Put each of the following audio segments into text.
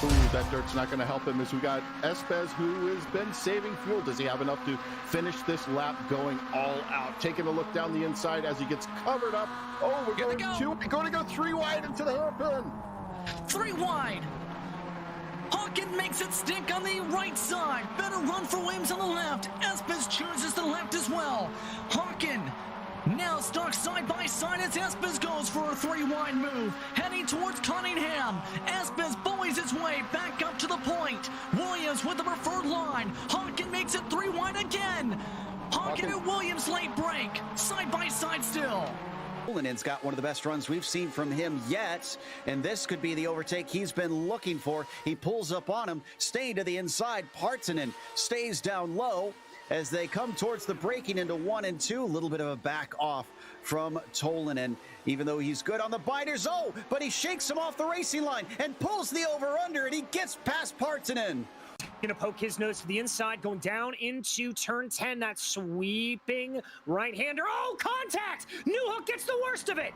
Ooh, that dirt's not going to help him as we got Espes, who has been saving fuel. Does he have enough to finish this lap going all out? Taking a look down the inside as he gets covered up. Oh, we're going to go 3 wide into the hairpin. 3 wide. Hawkin makes it stink on the right side. Better run for Williams on the left. Espes chooses the left as well. Hawkin now stuck side by side as Espes goes for a 3 wide move. Heading towards Cunningham. Espes bullies his way back up to the point. Williams with the preferred line. Hawkin makes it 3 wide again. Hawkin and Williams late break. Side by side still. Colin's got one of the best runs we've seen from him yet, and this could be the overtake he's been looking for. He pulls up on him, staying to the inside. Partsinen stays down low as they come towards the braking into 1 and 2. A little bit of a back off from Tolanen, even though he's good on the binders. Oh, but he shakes him off the racing line and pulls the over-under, and he gets past Partsinen. Gonna poke his nose to the inside, going down into turn 10. That sweeping right-hander. Oh, contact! Newhook gets the worst of it.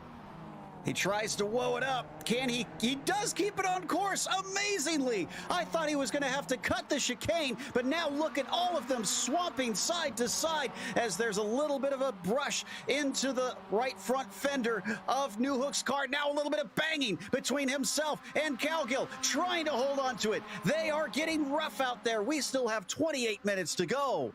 He tries to woe it up. Can he? He does keep it on course amazingly. I thought he was going to have to cut the chicane, but now look at all of them swamping side to side as there's a little bit of a brush into the right front fender of Newhook's car. Now a little bit of banging between himself and Cowgill, trying to hold on to it. They are getting rough out there. We still have 28 minutes to go.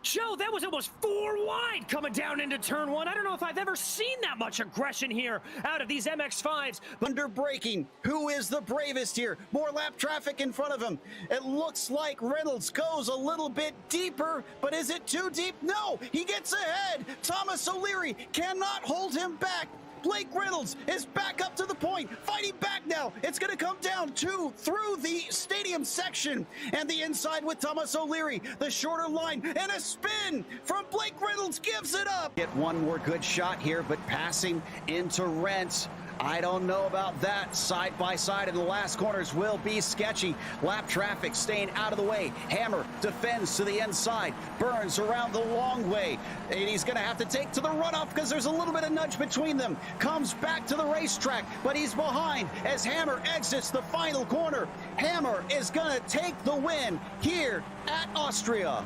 Joe, that was almost 4 wide coming down into turn 1. I don't know if I've ever seen that much aggression here out of these MX-5s. Under braking, who is the bravest here? More lap traffic in front of him. It looks like Reynolds goes a little bit deeper, but is it too deep? No, he gets ahead. Thomas O'Leary cannot hold him back. Blake Reynolds is back up to the point, fighting back now. It's going to come down through the stadium section and the inside with Thomas O'Leary. The shorter line and a spin from Blake Reynolds gives it up. Get one more good shot here, but passing into Rents. I don't know about that. Side by side in the last corners will be sketchy. Lap traffic staying out of the way. Hammer defends to the inside. Burns around the long way. And he's going to have to take to the runoff because there's a little bit of nudge between them. Comes back to the racetrack, but he's behind as Hammer exits the final corner. Hammer is going to take the win here at Austria.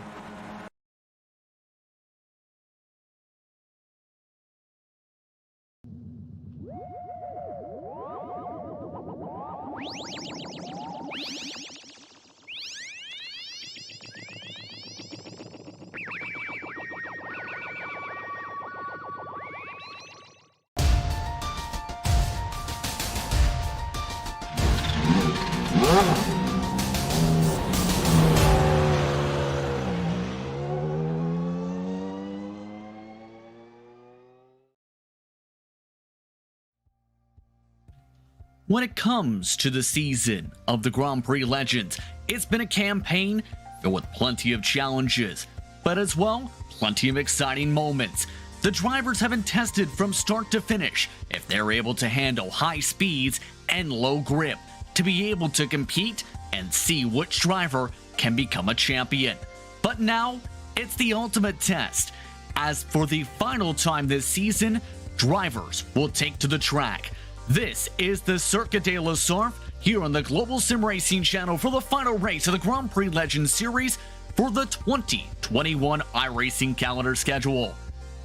When it comes to the season of the Grand Prix Legends, it's been a campaign filled with plenty of challenges, but as well, plenty of exciting moments. The drivers have been tested from start to finish if they're able to handle high speeds and low grip to be able to compete and see which driver can become a champion. But now, it's the ultimate test, as for the final time this season, drivers will take to the track. This is the Circuit de la Sarthe here on the Global Sim Racing channel for the final race of the Grand Prix Legends series for the 2021 iRacing calendar schedule.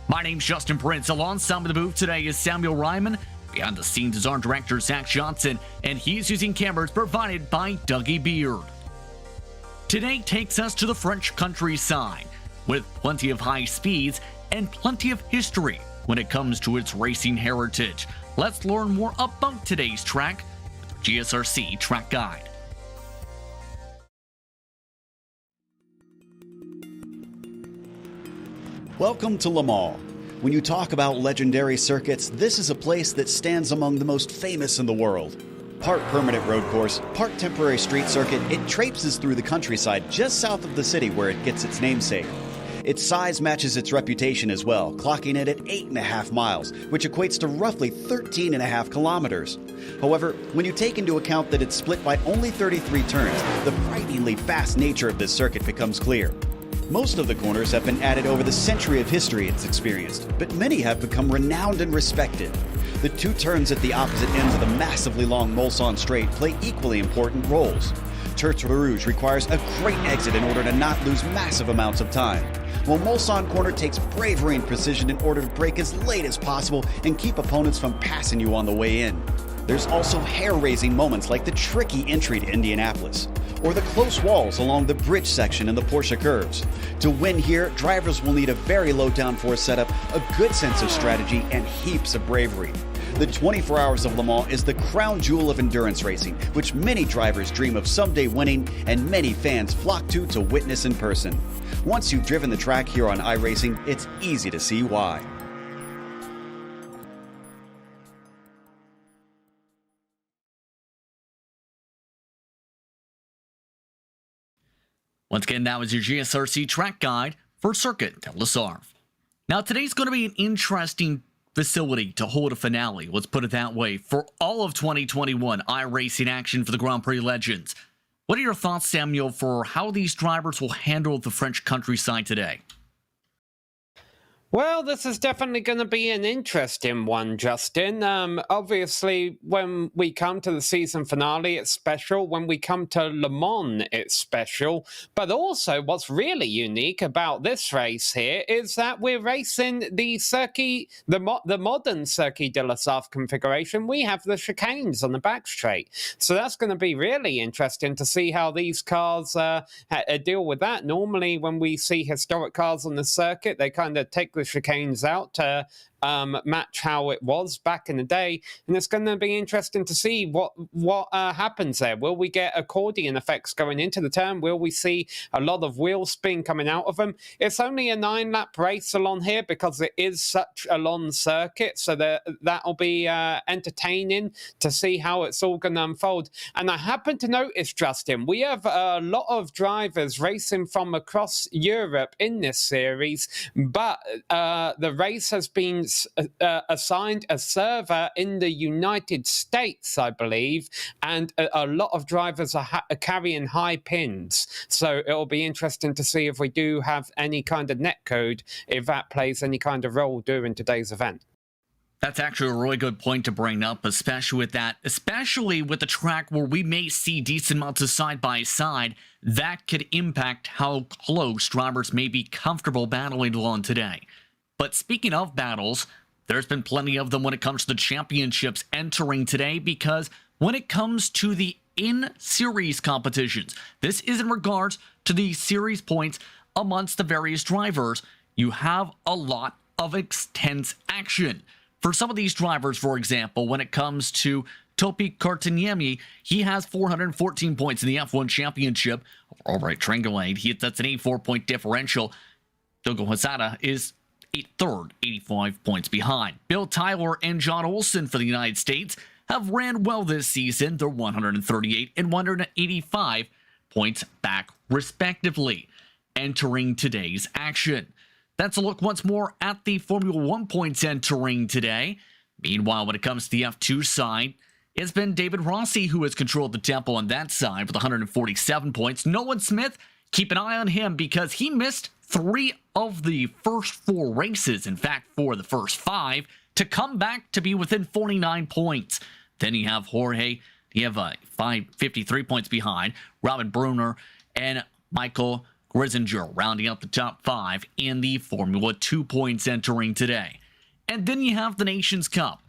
My name's Justin Prince. Alongside me in the booth today is Samuel Ryman. Behind the scenes is our director, Zach Johnson, and he's using cameras provided by Dougie Beard. Today takes us to the French countryside, with plenty of high speeds and plenty of history when it comes to its racing heritage. Let's learn more about today's track with the GSRC Track Guide. Welcome to Le Mans. When you talk about legendary circuits, this is a place that stands among the most famous in the world. Part permanent road course, part temporary street circuit, it traipses through the countryside just south of the city where it gets its namesake. Its size matches its reputation as well, clocking it at 8.5 miles, which equates to roughly 13.5 kilometers. However, when you take into account that it's split by only 33 turns, the frighteningly fast nature of this circuit becomes clear. Most of the corners have been added over the century of history it's experienced, but many have become renowned and respected. The two turns at the opposite ends of the massively long Mulsanne Straight play equally important roles. Tertre Rouge requires a great exit in order to not lose massive amounts of time, while Mulsanne Corner takes bravery and precision in order to brake as late as possible and keep opponents from passing you on the way in. There's also hair-raising moments like the tricky entry to Indianapolis, or the close walls along the bridge section in the Porsche curves. To win here, drivers will need a very low downforce setup, a good sense of strategy, and heaps of bravery. The 24 Hours of Le Mans is the crown jewel of endurance racing, which many drivers dream of someday winning and many fans flock to witness in person. Once you've driven the track here on iRacing, it's easy to see why. Once again, that was your GSRC track guide for Circuit de la Sarthe. Now, today's going to be an interesting facility to hold a finale, let's put it that way, for all of 2021 iRacing action for the Grand Prix Legends. What are your thoughts, Samuel, for how these drivers will handle the French countryside today? Well, this is definitely going to be an interesting one, Justin. Obviously, when we come to the season finale, it's special. When we come to Le Mans, it's special. But also, what's really unique about this race here is that we're racing the circuit, the modern Circuit de la Sarthe configuration. We have the chicanes on the back straight. So that's going to be really interesting to see how these cars deal with that. Normally, when we see historic cars on the circuit, they kind of take the chicanes out to match how it was back in the day, and it's going to be interesting to see what happens there. Will we get accordion effects going into the turn? Will we see a lot of wheel spin coming out of them? It's only a 9-lap race along here because it is such a long circuit, so that'll be entertaining to see how it's all going to unfold. And I happen to notice, Justin, we have a lot of drivers racing from across Europe in this series, but the race has been assigned a server in the United States, I believe, and a lot of drivers are carrying high pins. So it'll be interesting to see if we do have any kind of netcode, if that plays any kind of role during today's event. That's actually a really good point to bring up, especially with the track where we may see decent amounts of side-by-side. That could impact how close drivers may be comfortable battling along today. But speaking of battles, there's been plenty of them when it comes to the championships entering today, because when it comes to the in-series competitions, this is in regards to the series points amongst the various drivers, you have a lot of intense action. For some of these drivers, for example, when it comes to Topi Cartaniemi, he has 414 points in the F1 Championship. All right, Triangulate, that's an 84-point differential. Dogo Hazada is third, 85 points behind. Bill Tyler and John Olsen for the United States have ran well this season. They're 138 and 185 points back, respectively, entering today's action. That's a look once more at the Formula 1 points entering today. Meanwhile, when it comes to the F2 side, it's been David Rossi who has controlled the tempo on that side with 147 points. Nolan Smith, keep an eye on him because he missed 3 of the first 4 races, in fact 4 of the first 5, to come back to be within 49 points. Then you have Jorge, you have 53 points behind, Robin Brunner and Michael Grisinger rounding out the top 5 in the Formula 2 points entering today. And then you have the Nations Cup,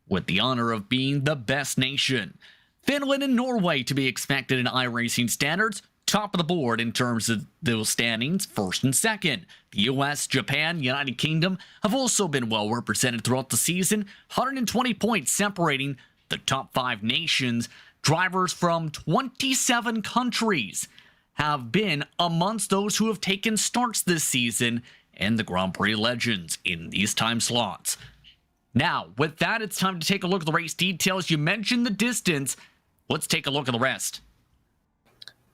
with the honor of being the best nation. Finland and Norway to be expected in iRacing standards, top of the board in terms of those standings, first and second. The US, Japan, United Kingdom have also been well represented throughout the season, 120 points separating the top 5 nations. Drivers from 27 countries have been amongst those who have taken starts this season in the Grand Prix Legends in these time slots. Now, with that, it's time to take a look at the race details. You mentioned the distance. Let's take a look at the rest.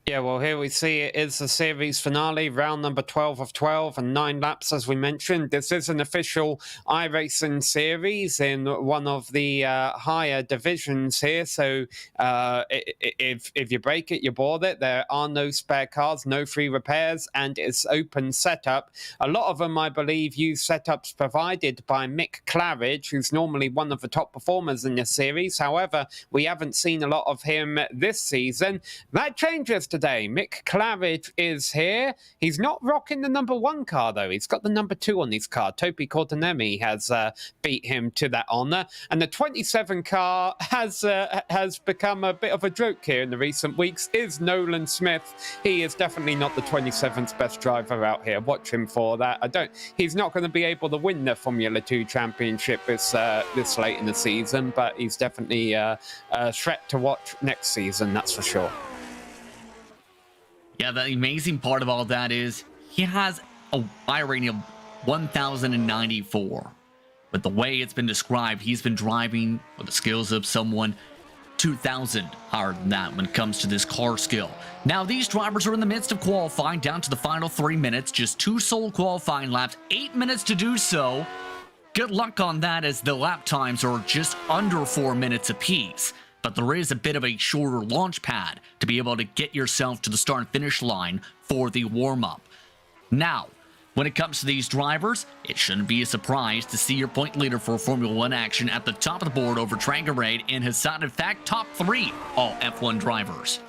Yeah, well, here we see it is the series finale, round number 12 of 12 and 9 laps, as we mentioned. This is an official iRacing series in one of the higher divisions here. So if you break it, you board it. There are no spare cars, no free repairs, and it's open setup. A lot of them, I believe, use setups provided by Mick Claridge, who's normally one of the top performers in this series. However, we haven't seen a lot of him this season. That changes today. Mick Claridge is here. He's not rocking the number 1 car, though. He's got the number 2 on his car. Topi Cortanemi has beat him to that honour. And the 27 car has become a bit of a joke here in the recent weeks, is Nolan Smith. He is definitely not the 27th best driver out here. Watch him for that. He's not going to be able to win the Formula 2 championship this late in the season, but he's definitely a threat to watch next season, that's for sure. Yeah, the amazing part of all that is he has a iRating of 1,094. But the way it's been described, he's been driving with the skills of someone 2,000 higher than that when it comes to this car skill. Now, these drivers are in the midst of qualifying down to the final 3 minutes, just 2 sole qualifying laps, 8 minutes to do so. Good luck on that, as the lap times are just under 4 minutes apiece. But there is a bit of a shorter launch pad to be able to get yourself to the start and finish line for the warm-up. Now, when it comes to these drivers, it shouldn't be a surprise to see your point leader for Formula 1 action at the top of the board over Trangarade and Hassan. In fact, top 3 all F1 drivers.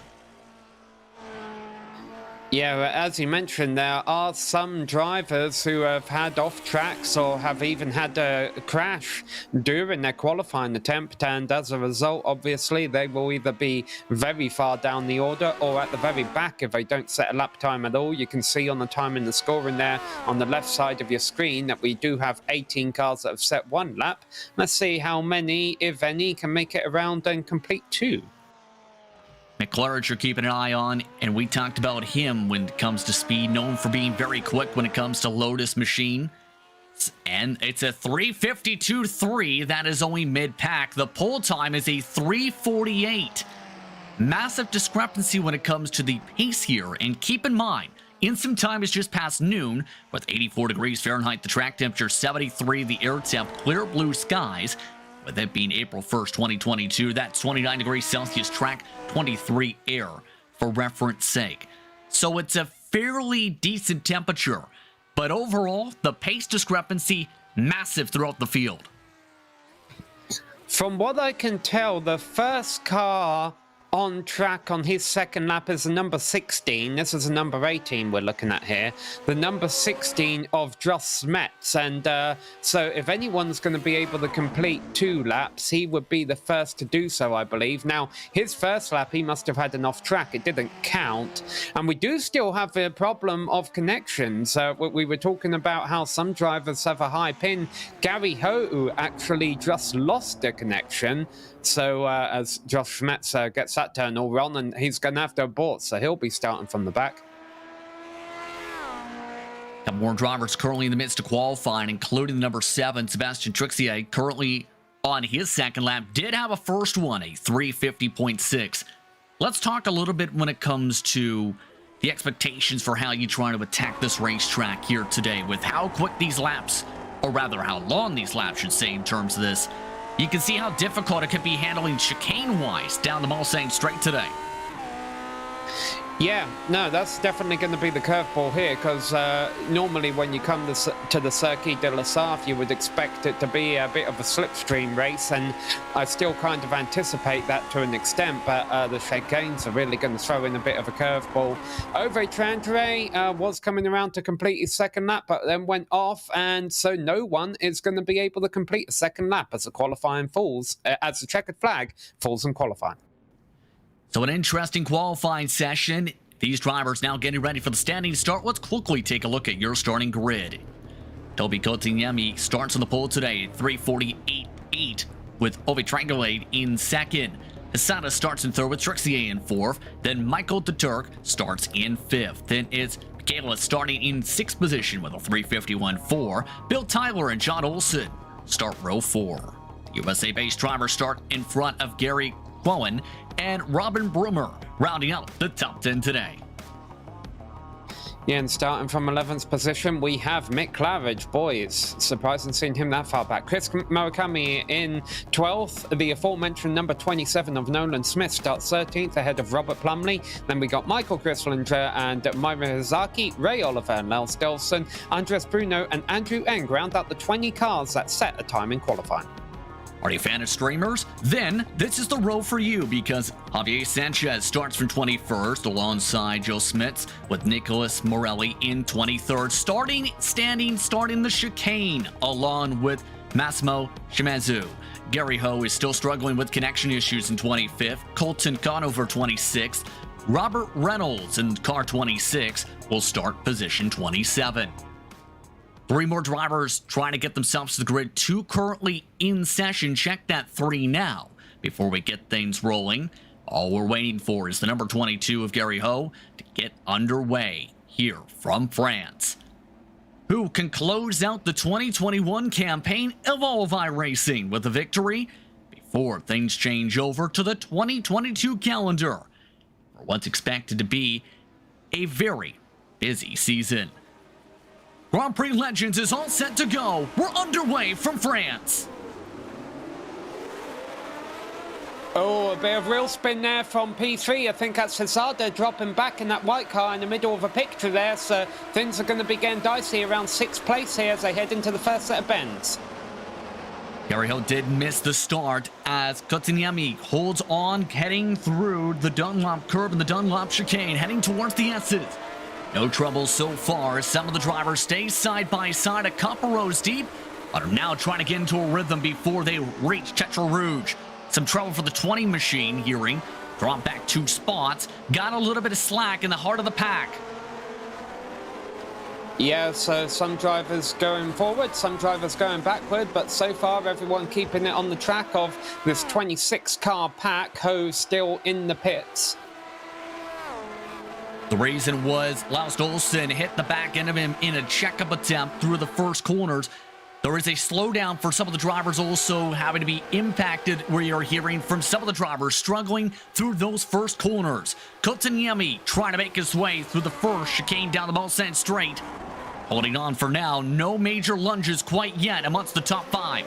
Yeah, as you mentioned, there are some drivers who have had off tracks or have even had a crash during their qualifying attempt, and as a result, obviously, they will either be very far down the order or at the very back if they don't set a lap time at all. You can see on the time in the scoring there on the left side of your screen that we do have 18 cars that have set 1 lap. Let's see how many, if any, can make it around and complete 2. McClaren you're keeping an eye on, and we talked about him when it comes to speed, known for being very quick when it comes to Lotus machine. And it's a 3:52.3. That is only mid-pack. The pole time is a 3:48. Massive discrepancy when it comes to the pace here. And keep in mind, instant time is just past noon with 84 degrees Fahrenheit. The track temperature 73. The air temp clear blue skies. With it being April 1st, 2022, that's 29 degrees Celsius track, 23 air for reference sake. So it's a fairly decent temperature, but overall, the pace discrepancy massive throughout the field. From what I can tell, the first car on track on his second lap is the number 16. This is the number 18 we're looking at here. The number 16 of Josh Smets. And so if anyone's going to be able to complete 2 laps, he would be the first to do so, I believe. Now, his first lap, he must have had an off track. It didn't count. And we do still have the problem of connections. We were talking about how some drivers have a high pin. Gary Ho'u actually just lost a connection. So as Josh Smets gets that turn all wrong, and he's going to have to abort, so he'll be starting from the back. Couple more drivers currently in the midst of qualifying, including the number 7, Sebastian Trixier, currently on his second lap. Did have a first one, a 3:50.6. Let's talk a little bit when it comes to the expectations for how you try to attack this racetrack here today, with how quick these laps, or rather how long these laps should say in terms of this. You can see how difficult it could be handling chicane-wise down the Mulsanne Straight today. Yeah, no, that's definitely going to be the curveball here, because normally when you come to the Circuit de la Sarthe, you would expect it to be a bit of a slipstream race, and I still kind of anticipate that to an extent, but the chicanes are really going to throw in a bit of a curveball. Ove Trandre was coming around to complete his second lap, but then went off, and so no one is going to be able to complete a second lap as the qualifying falls, as the checkered flag falls in qualifying. So an interesting qualifying session. These drivers now getting ready for the standing start. Let's quickly take a look at your starting grid. Topi Cortanemi starts on the pole today at 3:48.8 with Ove Trandre in second. Hassan starts in third with Trixier in fourth. Then Michael de Turk starts in fifth. Then it's Michaela starting in sixth position with a 3:51.4. Bill Tyler and John Olsen start row 4. USA-based drivers start in front of Gary Colin, and Robin Brummer, rounding out the top 10 today. Yeah, and starting from 11th position, we have Mick Claridge. Boy, it's surprising seeing him that far back. Chris Murakami in 12th. The aforementioned number 27 of Nolan Smith starts 13th ahead of Robert Plumley. Then we got Michael Chryslinger and Myra Hazaki, Ray Oliver and Lel Stelson, Andres Bruno and Andrew Eng round out the 20 cars that set a time in qualifying. Are you a fan of streamers? Then this is the row for you, because Javier Sanchez starts from 21st alongside Joe Smits, with Nicholas Morelli in 23rd, starting the chicane along with Massimo Shimazu. Gary Ho is still struggling with connection issues in 25th, Colton Conover 26th, Robert Reynolds in car 26 will start position 27. 3 more drivers trying to get themselves to the grid. 2 currently in session. Check that 3 now before we get things rolling. All we're waiting for is the number 22 of Gary Ho to get underway here from France, who can close out the 2021 campaign of all of iRacing with a victory before things change over to the 2022 calendar for what's expected to be a very busy season. Grand Prix Legends is all set to go. We're underway from France. Oh, a bit of real spin there from P3. I think that's Hazada dropping back in that white car in the middle of a picture there. So things are going to be getting dicey around 6th place here as they head into the first set of bends. Gary Ho did miss the start as Kotkaniemi holds on, heading through the Dunlop curve and the Dunlop chicane, heading towards the S's. No trouble so far. Some of the drivers stay side by side a couple rows deep, but are now trying to get into a rhythm before they reach Tetra Rouge. Some trouble for the 20 machine hearing. Drop back 2 spots. Got a little bit of slack in the heart of the pack. Yeah, so some drivers going forward, some drivers going backward, but so far everyone keeping it on the track of this 26 car pack. Ho still in the pits. The reason was Laust Olsen hit the back end of him in a checkup attempt through the first corners. There is a slowdown for some of the drivers also having to be impacted, where you're hearing from some of the drivers struggling through those first corners. Kotkaniemi trying to make his way through the first chicane down the Mulsanne straight. Holding on for now, no major lunges quite yet amongst the top 5.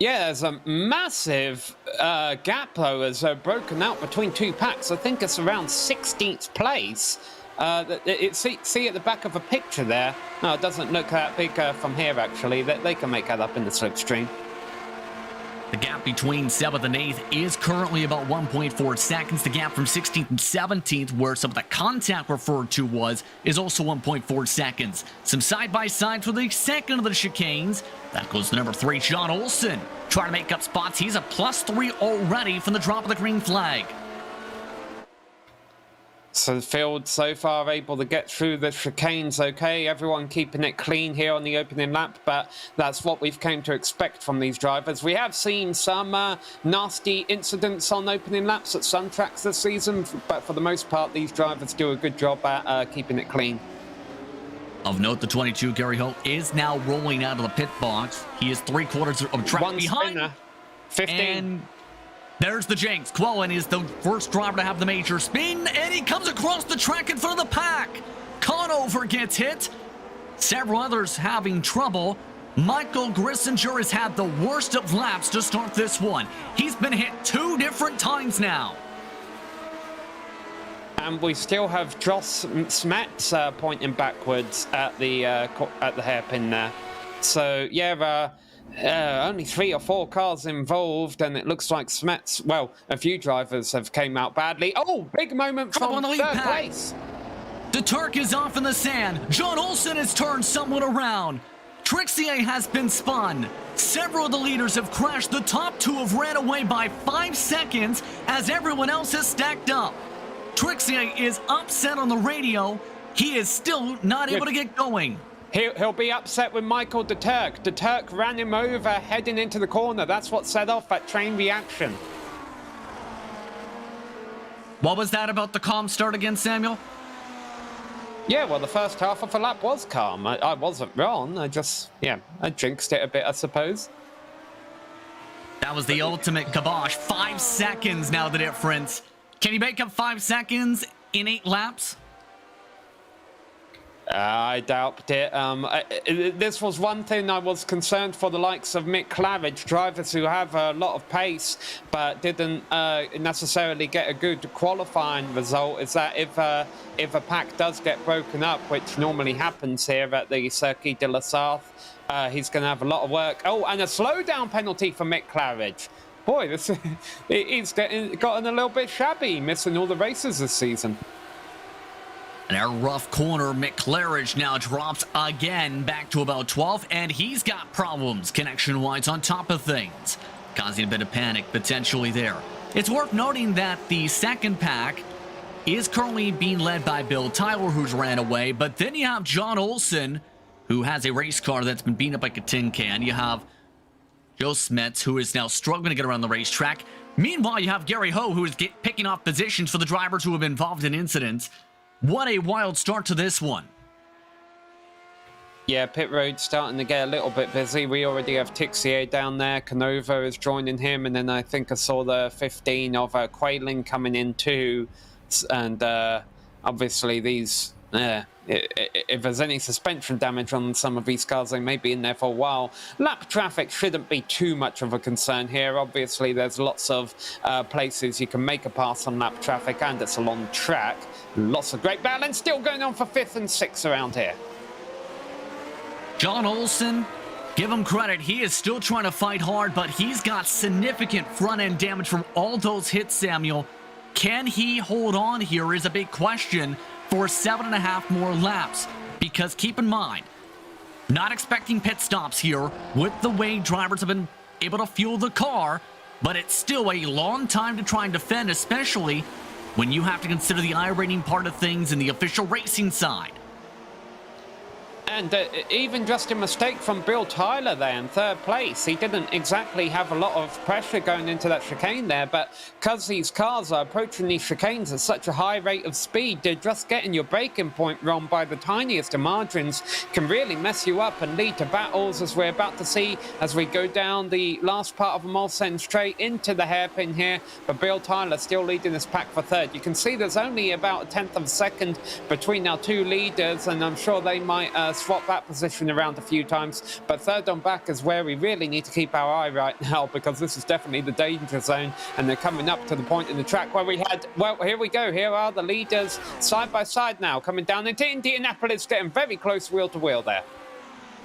Yeah, there's a massive gap, though, as broken out between 2 packs. I think it's around 16th place. See at the back of a picture there. No, it doesn't look that big from here, actually. They can make that up in the slipstream. The gap between 7th and 8th is currently about 1.4 seconds. The gap from 16th and 17th, where some of the contact referred to was, is also 1.4 seconds. Some side-by-sides for the second of the chicanes. That goes to number 3, John Olsen, trying to make up spots. He's a +3 already from the drop of the green flag. So the field so far able to get through the chicanes okay. Everyone keeping it clean here on the opening lap, but that's what we've come to expect from these drivers. We have seen some nasty incidents on opening laps at some tracks this season, but for the most part, these drivers do a good job at keeping it clean. Of note, the 22, Gary Ho, is now rolling out of the pit box. He is 3/4 of track 1 behind. spinner, 15. And there's the jinx. Colin is the first driver to have the major spin, and he comes across the track in front of the pack. Conover gets hit. Several others having trouble. Michael Grissinger has had the worst of laps to start this one. He's been hit 2 different times now. And we still have Joss Smets pointing backwards at the hairpin there. So yeah, only 3 or 4 cars involved, and it looks like Smets, well, a few drivers have came out badly. Oh, big moment from 3rd place. The Turk is off in the sand. John Olsen has turned someone around. Trixier has been spun. Several of the leaders have crashed. The top 2 have ran away by 5 seconds as everyone else has stacked up. Trixier is upset on the radio. He is still not able to get going. He'll be upset with Michael De Turk. De Turk ran him over heading into the corner. That's what set off that train reaction. What was that about the calm start again, Samuel? Yeah, well, the first half of the lap was calm. I wasn't wrong. I jinxed it a bit, I suppose. That was the ultimate kibosh. 5 seconds now the difference. Can you make up 5 seconds in 8 laps? I doubt it. This was one thing I was concerned for the likes of Mick Claridge, drivers who have a lot of pace but didn't necessarily get a good qualifying result, is that if a pack does get broken up, which normally happens here at the Circuit de la Sarthe, he's going to have a lot of work. Oh, and a slowdown penalty for Mick Claridge. Boy, he's gotten a little bit shabby, missing all the races this season. And our rough corner, Mick Claridge now drops again back to about 12th, and he's got problems connection-wise on top of things, causing a bit of panic potentially there. It's worth noting that the second pack is currently being led by Bill Tyler, who's ran away, but then you have John Olsen, who has a race car that's been beaten up like a tin can. You have Joe Smets, who is now struggling to get around the racetrack. Meanwhile, you have Gary Ho, who is picking off positions for the drivers who have been involved in incidents. What a wild start to this one. Yeah, pit road's starting to get a little bit busy. We already have Tixier down there. Canova is joining him. And then I think I saw the 15 of Quayling coming in too. And obviously these... if there's any suspension damage on some of these cars, they may be in there for a while. Lap traffic shouldn't be too much of a concern here. Obviously, there's lots of places you can make a pass on lap traffic, and it's a long track. Lots of great balance still going on for 5th and 6th around here. John Olsen, give him credit. He is still trying to fight hard, but he's got significant front-end damage from all those hits, Samuel. Can he hold on here is a big question for 7.5 more laps, because keep in mind, not expecting pit stops here with the way drivers have been able to fuel the car, but it's still a long time to try and defend, especially when you have to consider the iRating part of things and the official racing side. And even just a mistake from Bill Tyler there in 3rd place. He didn't exactly have a lot of pressure going into that chicane there, but because these cars are approaching these chicanes at such a high rate of speed, just getting your braking point wrong by the tiniest of margins can really mess you up and lead to battles, as we're about to see as we go down the last part of a Mulsanne straight into the hairpin here. But Bill Tyler still leading this pack for 3rd. You can see there's only about a 10th of a second between our 2 leaders, and I'm sure they might swap that position around a few times, but 3rd on back is where we really need to keep our eye right now, because this is definitely the danger zone, and they're coming up to the point in the track where we had, well, here we go, here are the leaders side by side now, coming down into Indianapolis, getting very close wheel to wheel there.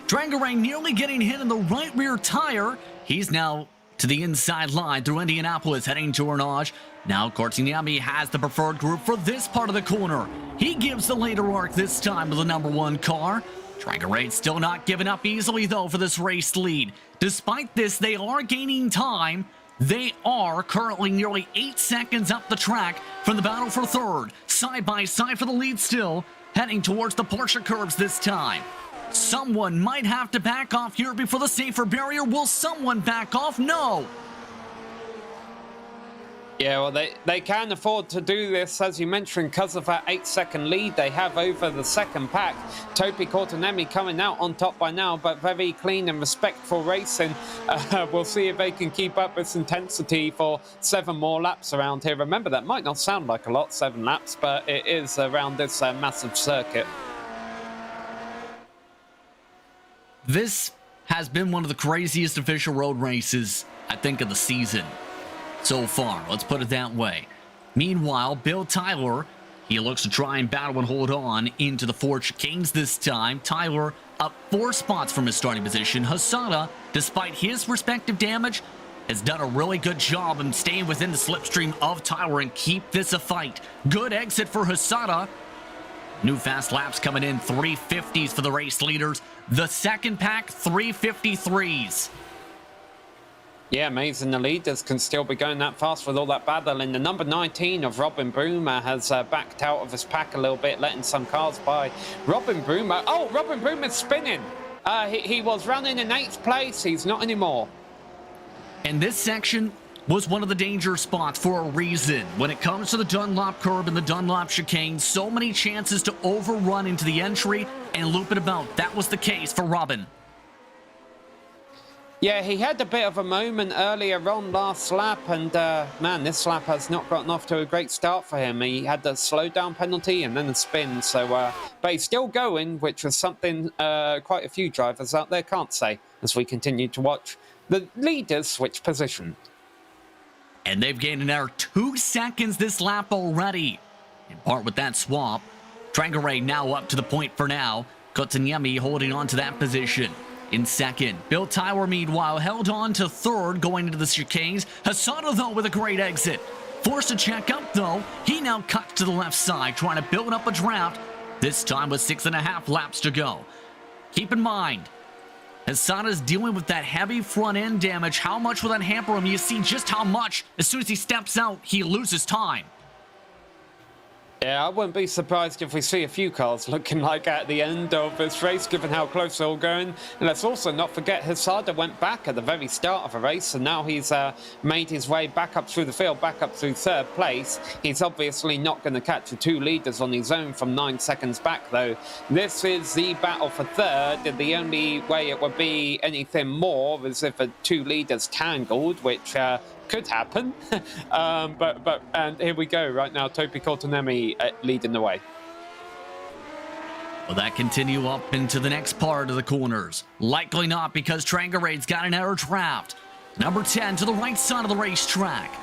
Drangaray nearly getting hit in the right rear tire. He's now to the inside line through Indianapolis, heading to Ornage. Now Cortiniami has the preferred group for this part of the corner. He gives the later arc this time with the number 1 car. Drangaray still not giving up easily, though, for this race lead. Despite this, they are gaining time. They are currently nearly 8 seconds up the track from the battle for 3rd. Side by side for the lead still, heading towards the Porsche curbs this time. Someone might have to back off here before the safer barrier. Will someone back off? No! Yeah, well, they can afford to do this, as you mentioned, because of that 8-second lead they have over the second pack. Topi Cortinemi coming out on top by now, but very clean and respectful racing. We'll see if they can keep up this intensity for 7 more laps around here. Remember, that might not sound like a lot, 7 laps, but it is around this massive circuit. This has been one of the craziest official road races, I think, of the season so far. Let's put it that way. Meanwhile, Bill Tyler, he looks to try and battle and hold on into the 4 chicanes this time. Tyler up 4 spots from his starting position. Hasada, despite his respective damage, has done a really good job in staying within the slipstream of Tyler and keep this a fight. Good exit for Hasada. New fast laps coming in, 350s for the race leaders. The second pack, 353s. Yeah, amazing. The leaders can still be going that fast with all that battling. The number 19 of Robin Broomer has backed out of his pack a little bit, letting some cars by. Robin Broomer, oh, Robin Broomer's spinning. He was running in 8th place. He's not anymore. And this section was one of the danger spots for a reason. When it comes to the Dunlop curb and the Dunlop chicane, so many chances to overrun into the entry and loop it about. That was the case for Robin. Yeah, he had a bit of a moment earlier on last lap, and man, this lap has not gotten off to a great start for him. He had the slowdown penalty and then the spin, so but he's still going, which was something quite a few drivers out there can't say, as we continue to watch the leaders switch position. And they've gained another 2 seconds this lap already. In part with that swap, Trangaray now up to the point for now. Kotkaniemi holding on to that position. In second, Bill Tyler meanwhile held on to third going into the chicanes. Hasada though with a great exit. Forced to check up though, he now cuts to the left side trying to build up a draft, this time with 6.5 laps to go. Keep in mind, Hasada's dealing with that heavy front end damage. How much will that hamper him? You see just how much. As soon as he steps out, he loses time. Yeah, I wouldn't be surprised if we see a few cars looking like at the end of this race, given how close they're all going. And let's also not forget Hasada went back at the very start of the race, and now he's made his way back up through the field, back up through third place. He's obviously not going to catch the 2 leaders on his own from 9 seconds back, though. This is the battle for third, and the only way it would be anything more is if the 2 leaders tangled, which could happen. And here we go right now. Topi Kotkaniemi leading the way. Will that continue up into the next part of the corners? Likely not, because Trangaray's got an error draft. Number 10 to the right side of the racetrack.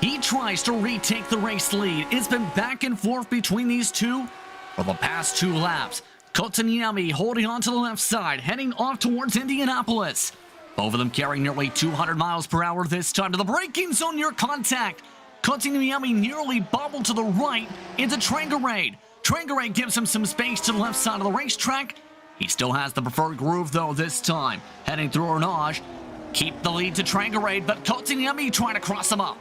He tries to retake the race lead. It's been back and forth between these two for the past 2 laps. Kotkaniemi holding on to the left side, heading off towards Indianapolis. Both of them carrying nearly 200 miles per hour this time to the braking zone near contact. Kotkaniemi nearly bobbled to the right into Trangaray. Trangaray gives him some space to the left side of the racetrack. He still has the preferred groove though this time. Heading through Ornage. Keep the lead to Trangaray, but Kotkaniemi trying to cross him up.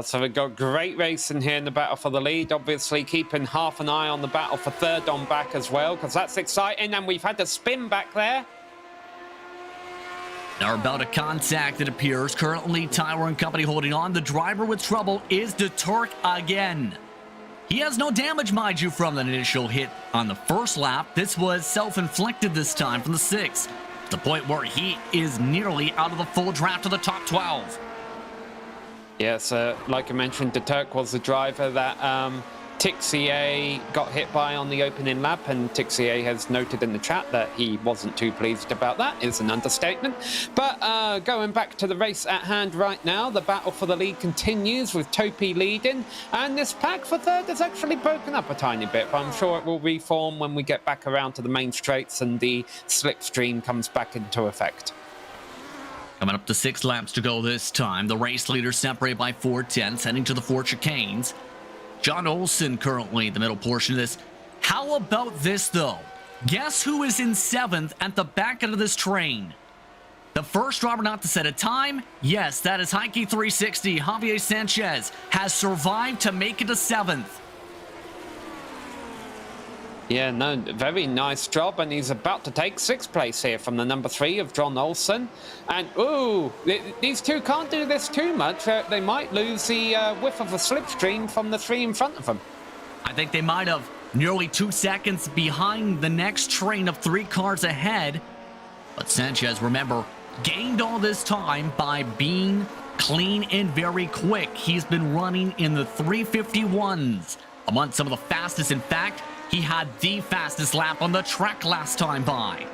So we've got great racing here in the battle for the lead. Obviously keeping half an eye on the battle for third on back as well, because that's exciting. And we've had the spin back there. Now about a contact, it appears. Currently, Tyler and company holding on. The driver with trouble is the Turk again. He has no damage, mind you, from that initial hit on the first lap. This was self-inflicted this time from the 6th. To the point where he is nearly out of the full draft of the top 12. Yes, like I mentioned, the Turk was the driver that Tixier got hit by on the opening lap, and Tixier has noted in the chat that he wasn't too pleased about that. Is an understatement. But going back to the race at hand right now, the battle for the lead continues with Topi leading, and this pack for third has actually broken up a tiny bit, but I'm sure it will reform when we get back around to the main straights and the slipstream comes back into effect. Coming up to 6 laps to go this time. The race leaders separated by 4/10, heading to the 4 chicanes. John Olsen currently in the middle portion of this. How about this, though? Guess who is in 7th at the back end of this train? The first driver not to set a time? Yes, that is Heike 360. Javier Sanchez has survived to make it to 7th. Yeah, no, very nice job, and he's about to take 6th place here from the number 3 of John Olsen. And, ooh, these two can't do this too much. They might lose the whiff of the slipstream from the 3 in front of them. I think they might have. Nearly 2 seconds behind the next train of 3 cars ahead. But Sanchez, remember, gained all this time by being clean and very quick. He's been running in the 351s. Among some of the fastest, in fact. He had the fastest lap on the track last time by.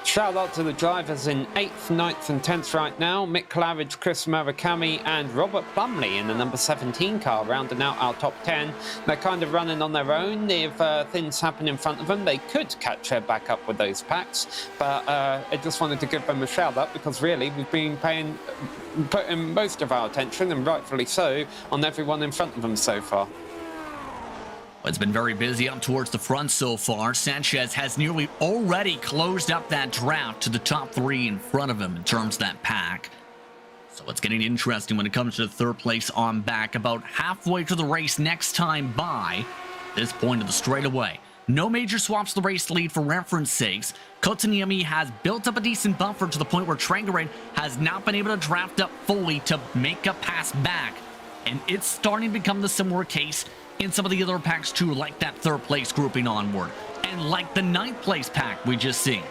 Shout out to the drivers in 8th, 9th and 10th right now. Mick Claridge, Chris Murakami and Robert Plumley in the number 17 car rounding out our top 10. They're kind of running on their own. If things happen in front of them, they could catch back up with those packs. But I just wanted to give them a shout out because really we've been putting most of our attention, and rightfully so, on everyone in front of them so far. It's been very busy up towards the front so far. Sanchez has nearly already closed up that draft to the top 3 in front of him in terms of that pack. So it's getting interesting when it comes to the 3rd place on back, about halfway to the race next time by this point of the straightaway. No major swaps to the race lead for reference sakes. Kotkaniemi has built up a decent buffer to the point where Trangaray has not been able to draft up fully to make a pass back. And it's starting to become the similar case in some of the other packs too, like that third place grouping onward, and like the ninth place pack we just seen.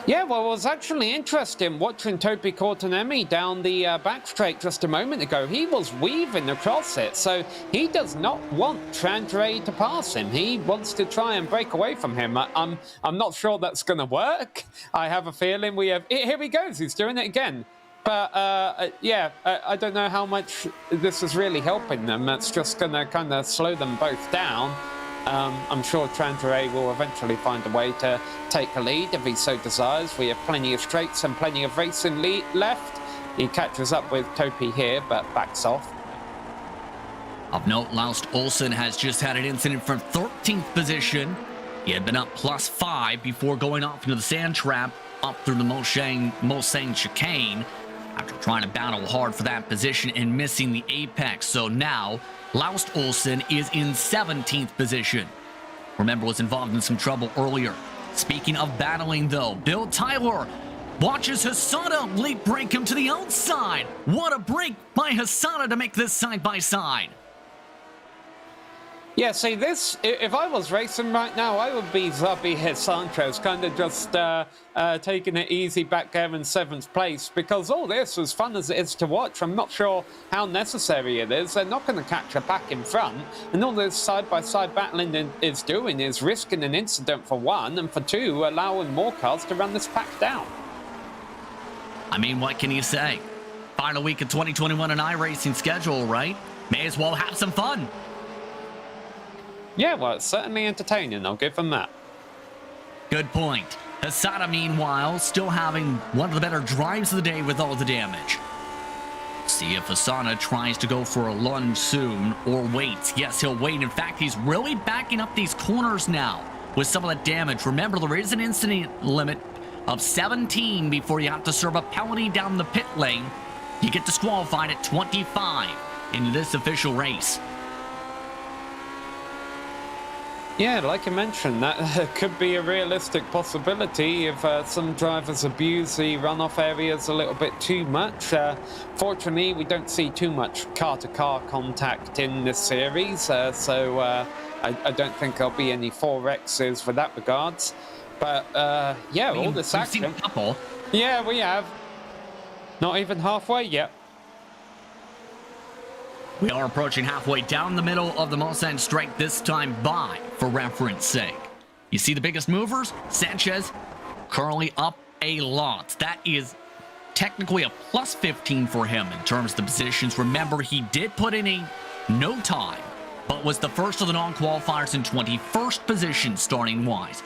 Yeah, well, it was actually interesting watching Topi Kortanemi down the back straight just a moment ago. He was weaving across it, so he does not want Chandray to pass him. He wants to try and break away from him. I'm not sure that's going to work. I have a feeling we have... Here he goes. He's doing it again. But, yeah, I don't know how much this is really helping them. That's just going to kind of slow them both down. I'm sure Chandray will eventually find a way to take a lead if he so desires. We have plenty of straights and plenty of racing left. He catches up with Topi here, but backs off. Of note, Laust Olsen has just had an incident from 13th position. He had been up +5 before going off into the sand trap up through the Mulsanne chicane after trying to battle hard for that position and missing the apex. So now Laust Olsen is in 17th position. Remember, was involved in some trouble earlier. Speaking of battling though, Bill Tyler watches Hasana late break him to the outside. What a break by Hasana to make this side by side. Yeah, see, this, if I was racing right now, I would be Xavier Sanchez, kind of just taking it easy back there in 7th place, because all this, as fun as it is to watch, I'm not sure how necessary it is. They're not going to catch her back in front, and all this side-by-side battling is doing is risking an incident for one, and for two, allowing more cars to run this pack down. I mean, what can you say? Final week of 2021 and iRacing schedule, right? May as well have some fun. Yeah, well, it's certainly entertaining. I'll give them that. Good point. Hasana, meanwhile, still having one of the better drives of the day with all the damage. See if Hasana tries to go for a lunge soon or waits. Yes, he'll wait. In fact, he's really backing up these corners now with some of the damage. Remember, there is an incident limit of 17 before you have to serve a penalty down the pit lane. You get disqualified at 25 in this official race. Yeah, like I mentioned, that could be a realistic possibility if some drivers abuse the runoff areas a little bit too much. Fortunately, we don't see too much car-to-car contact in this series, so I don't think there'll be any 4Xs for that regards. But, yeah, all this action... We've seen a couple. Yeah, we have. Not even halfway yet. We are approaching halfway down the middle of the Mulsanne straight this time by, for reference sake. You see the biggest movers? Sanchez currently up a lot. That is technically a +15 for him in terms of the positions. Remember, he did put in a no time, but was the first of the non-qualifiers in 21st position starting wise.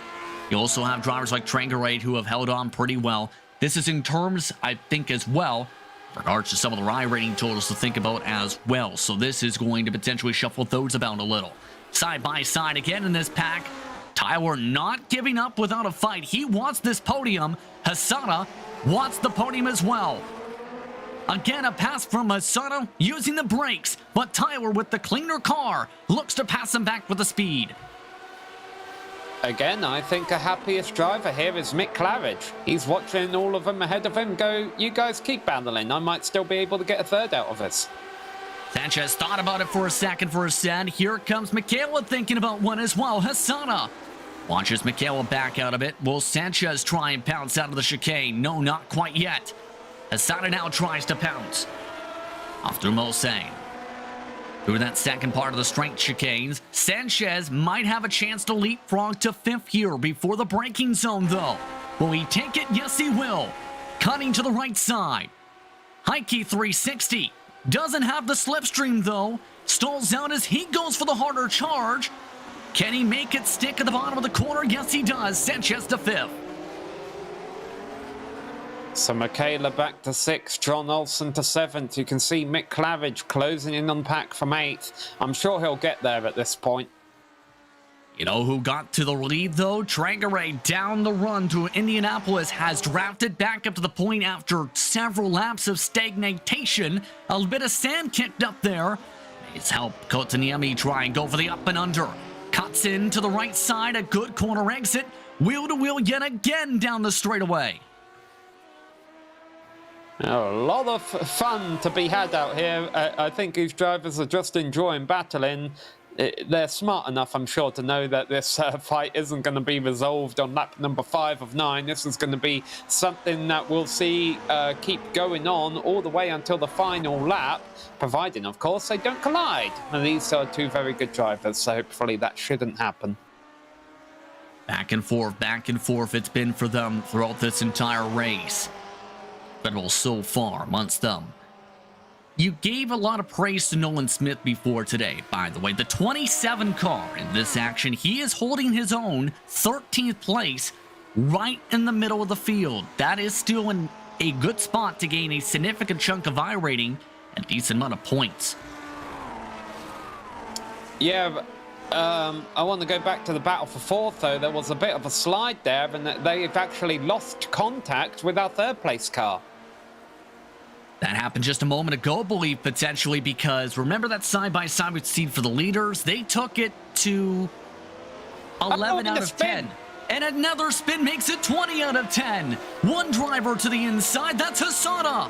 You also have drivers like Trangarade who have held on pretty well. This is in terms, I think, as well, regards to some of the iRating totals to think about as well. So this is going to potentially shuffle those about a little. Side by side again in this pack. Tyler not giving up without a fight. He wants this podium. Hasana wants the podium as well. Again, a pass from Hasana using the brakes, but Tyler with the cleaner car looks to pass him back with the speed. Again, I think the happiest driver here is Mick Claridge. He's watching all of them ahead of him go, you guys keep battling. I might still be able to get a third out of this. Sanchez thought about it for a second for a set. Here comes Michaela thinking about one as well. Hasana watches Michaela back out of it. Will Sanchez try and pounce out of the chicane? No, not quite yet. Hasana now tries to pounce. Off through Mulsanne. Through that second part of the straight chicanes, Sanchez might have a chance to leapfrog to 5th here before the braking zone, though. Will he take it? Yes, he will. Cutting to the right side. Heike 360. Doesn't have the slipstream, though. Stalls out as he goes for the harder charge. Can he make it stick at the bottom of the corner? Yes, he does. Sanchez to 5th. So Michaela back to 6th, John Olsen to 7th. You can see Mick Claridge closing in on pack from 8th. I'm sure he'll get there at this point. You know who got to the lead, though? Trangarade down the run to Indianapolis has drafted back up to the point after several laps of stagnation. A bit of sand kicked up there. It's helped Kotaniemi try and go for the up and under. Cuts in to the right side, a good corner exit. Wheel to wheel yet again down the straightaway. A lot of fun to be had out here. I think these drivers are just enjoying battling. They're smart enough, I'm sure, to know that this fight isn't going to be resolved on lap number 5 of 9. This is going to be something that we'll see keep going on all the way until the final lap, providing, of course, they don't collide. And these are two very good drivers, so hopefully that shouldn't happen. Back and forth it's been for them throughout this entire race. Incredible so far amongst them. You gave a lot of praise to Nolan Smith before today, by the way. The 27 car in this action, he is holding his own 13th place right in the middle of the field. That is still in a good spot to gain a significant chunk of iRating and a decent amount of points. Yeah, I want to go back to the battle for 4th, though. There was a bit of a slide there, and they've actually lost contact with our 3rd place car. That happened just a moment ago, I believe, potentially, because remember that side-by-side with seed for the leaders? They took it to 11 out of 10. And another spin makes it 20 out of 10. One driver to the inside, that's Hasada.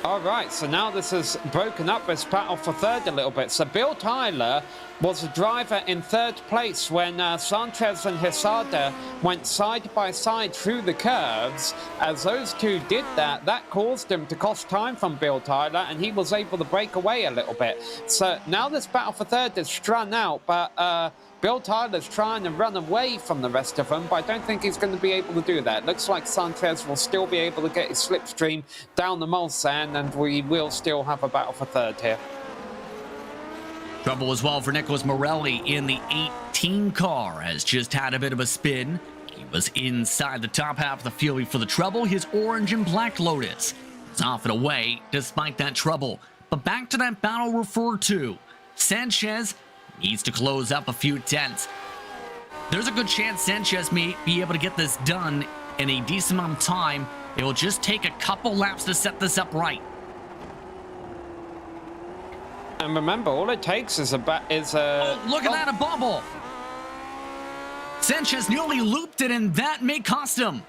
All right, so now this has broken up this battle for 3rd a little bit. So Bill Tyler was a driver in 3rd place when Sanchez and Hasada went side by side through the curves. As those two did that, that caused him to cost time from Bill Tyler, and he was able to break away a little bit. So now this battle for 3rd is strung out, but Bill Tyler's trying to run away from the rest of them, but I don't think he's going to be able to do that. Looks like Sanchez will still be able to get his slipstream down the Mulsanne, and we will still have a battle for 3rd here. Trouble as well for Nicholas Morelli in the 18 car, has just had a bit of a spin. He was inside the top half of the field for the trouble. His orange and black Lotus is off and away despite that trouble. But back to that battle referred to. Sanchez needs to close up a few tenths. There's a good chance Sanchez may be able to get this done in a decent amount of time. It will just take a couple laps to set this up right. And remember, all it takes is a... Oh, look at that, a bubble! Sanchez nearly looped it, and that may cost him.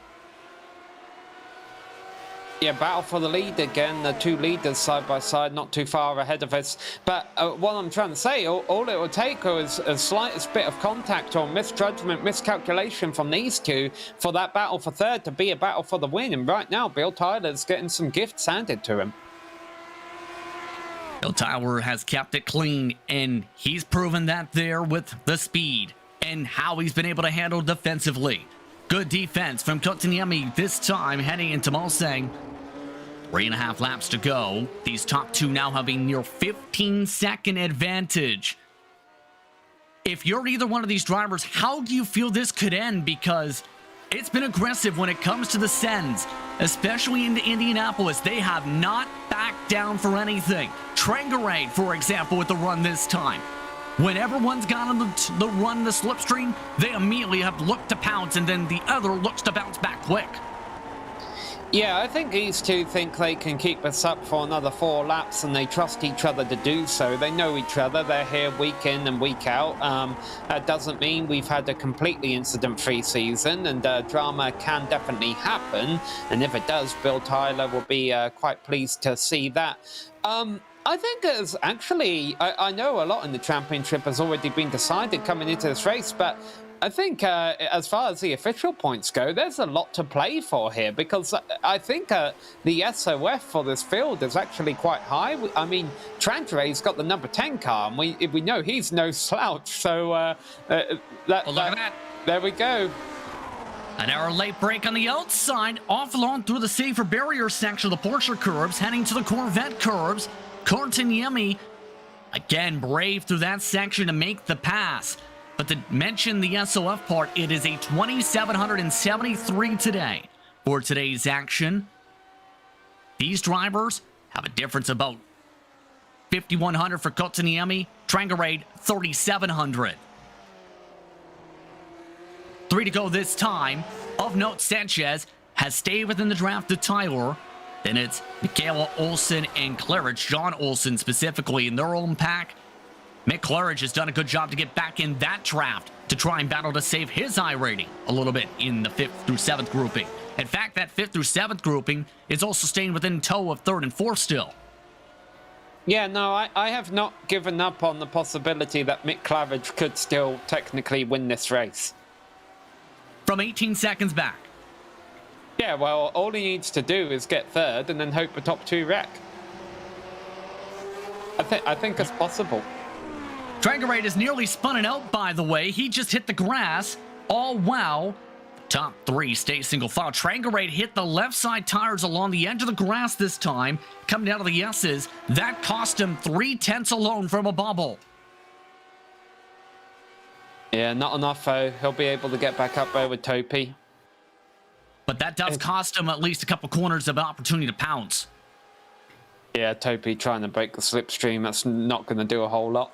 Yeah, battle for the lead again. The two leaders side by side, not too far ahead of us. But what I'm trying to say, all it will take is a slightest bit of contact or misjudgment, miscalculation from these two for that battle for 3rd to be a battle for the win. And right now, Bill Tyler's getting some gifts handed to him. Bill Tyler has kept it clean, and he's proven that there with the speed and how he's been able to handle defensively. Good defense from Kotkaniemi this time heading into Mulsanne. 3.5 laps to go. These top two now have a near 15-second advantage. If you're either one of these drivers, how do you feel this could end? Because it's been aggressive when it comes to the sends, especially into Indianapolis. They have not backed down for anything. Trangarade, for example, with the run this time. Whenever one's got on the run, the slipstream, they immediately have looked to pounce, and then the other looks to bounce back quick. Yeah, I think these two think they can keep us up for another 4 laps, and they trust each other to do so. They know each other. They're here week in and week out. That doesn't mean we've had a completely incident-free season, and drama can definitely happen. And if it does, Bill Tyler will be quite pleased to see that. I think it's actually, I know a lot in the championship has already been decided coming into this race, but I think as far as the official points go, there's a lot to play for here, because I think the SOF for this field is actually quite high. I mean, Trandray's got the number 10 car, and we know he's no slouch, so look at that. There we go. An hour late break on the outside, off along through the safer barrier section of the Porsche curves, heading to the Corvette curves. Kotkaniemi, again, brave through that section to make the pass. But to mention the SOF part, it is a 2,773 today for today's action. These drivers have a difference of about 5,100 for Kotkaniemi, Trangarade 3,700. 3 to go this time. Of note, Sanchez has stayed within the draft of Tyler. Then it's Michaela Olsen and Claridge, John Olsen specifically in their own pack. Mick Claridge has done a good job to get back in that draft to try and battle to save his iRating a little bit in the 5th through 7th grouping. In fact, that 5th through 7th grouping is also staying within tow of 3rd and 4th still. Yeah, no, I have not given up on the possibility that Mick Claridge could still technically win this race. From 18 seconds back. Yeah, well, all he needs to do is get 3rd and then hope the top 2 wreck. I think it's possible. Trangarade is nearly spun it out, by the way. He just hit the grass. Oh, wow. Top 3 stay single file. Trangarade hit the left side tires along the edge of the grass this time, coming down to the S's. That cost him 3/10 alone from a bubble. Yeah, not enough though. He'll be able to get back up there with Topi. But that does cost him at least a couple corners of opportunity to pounce. Yeah, Topi trying to break the slipstream. That's not going to do a whole lot.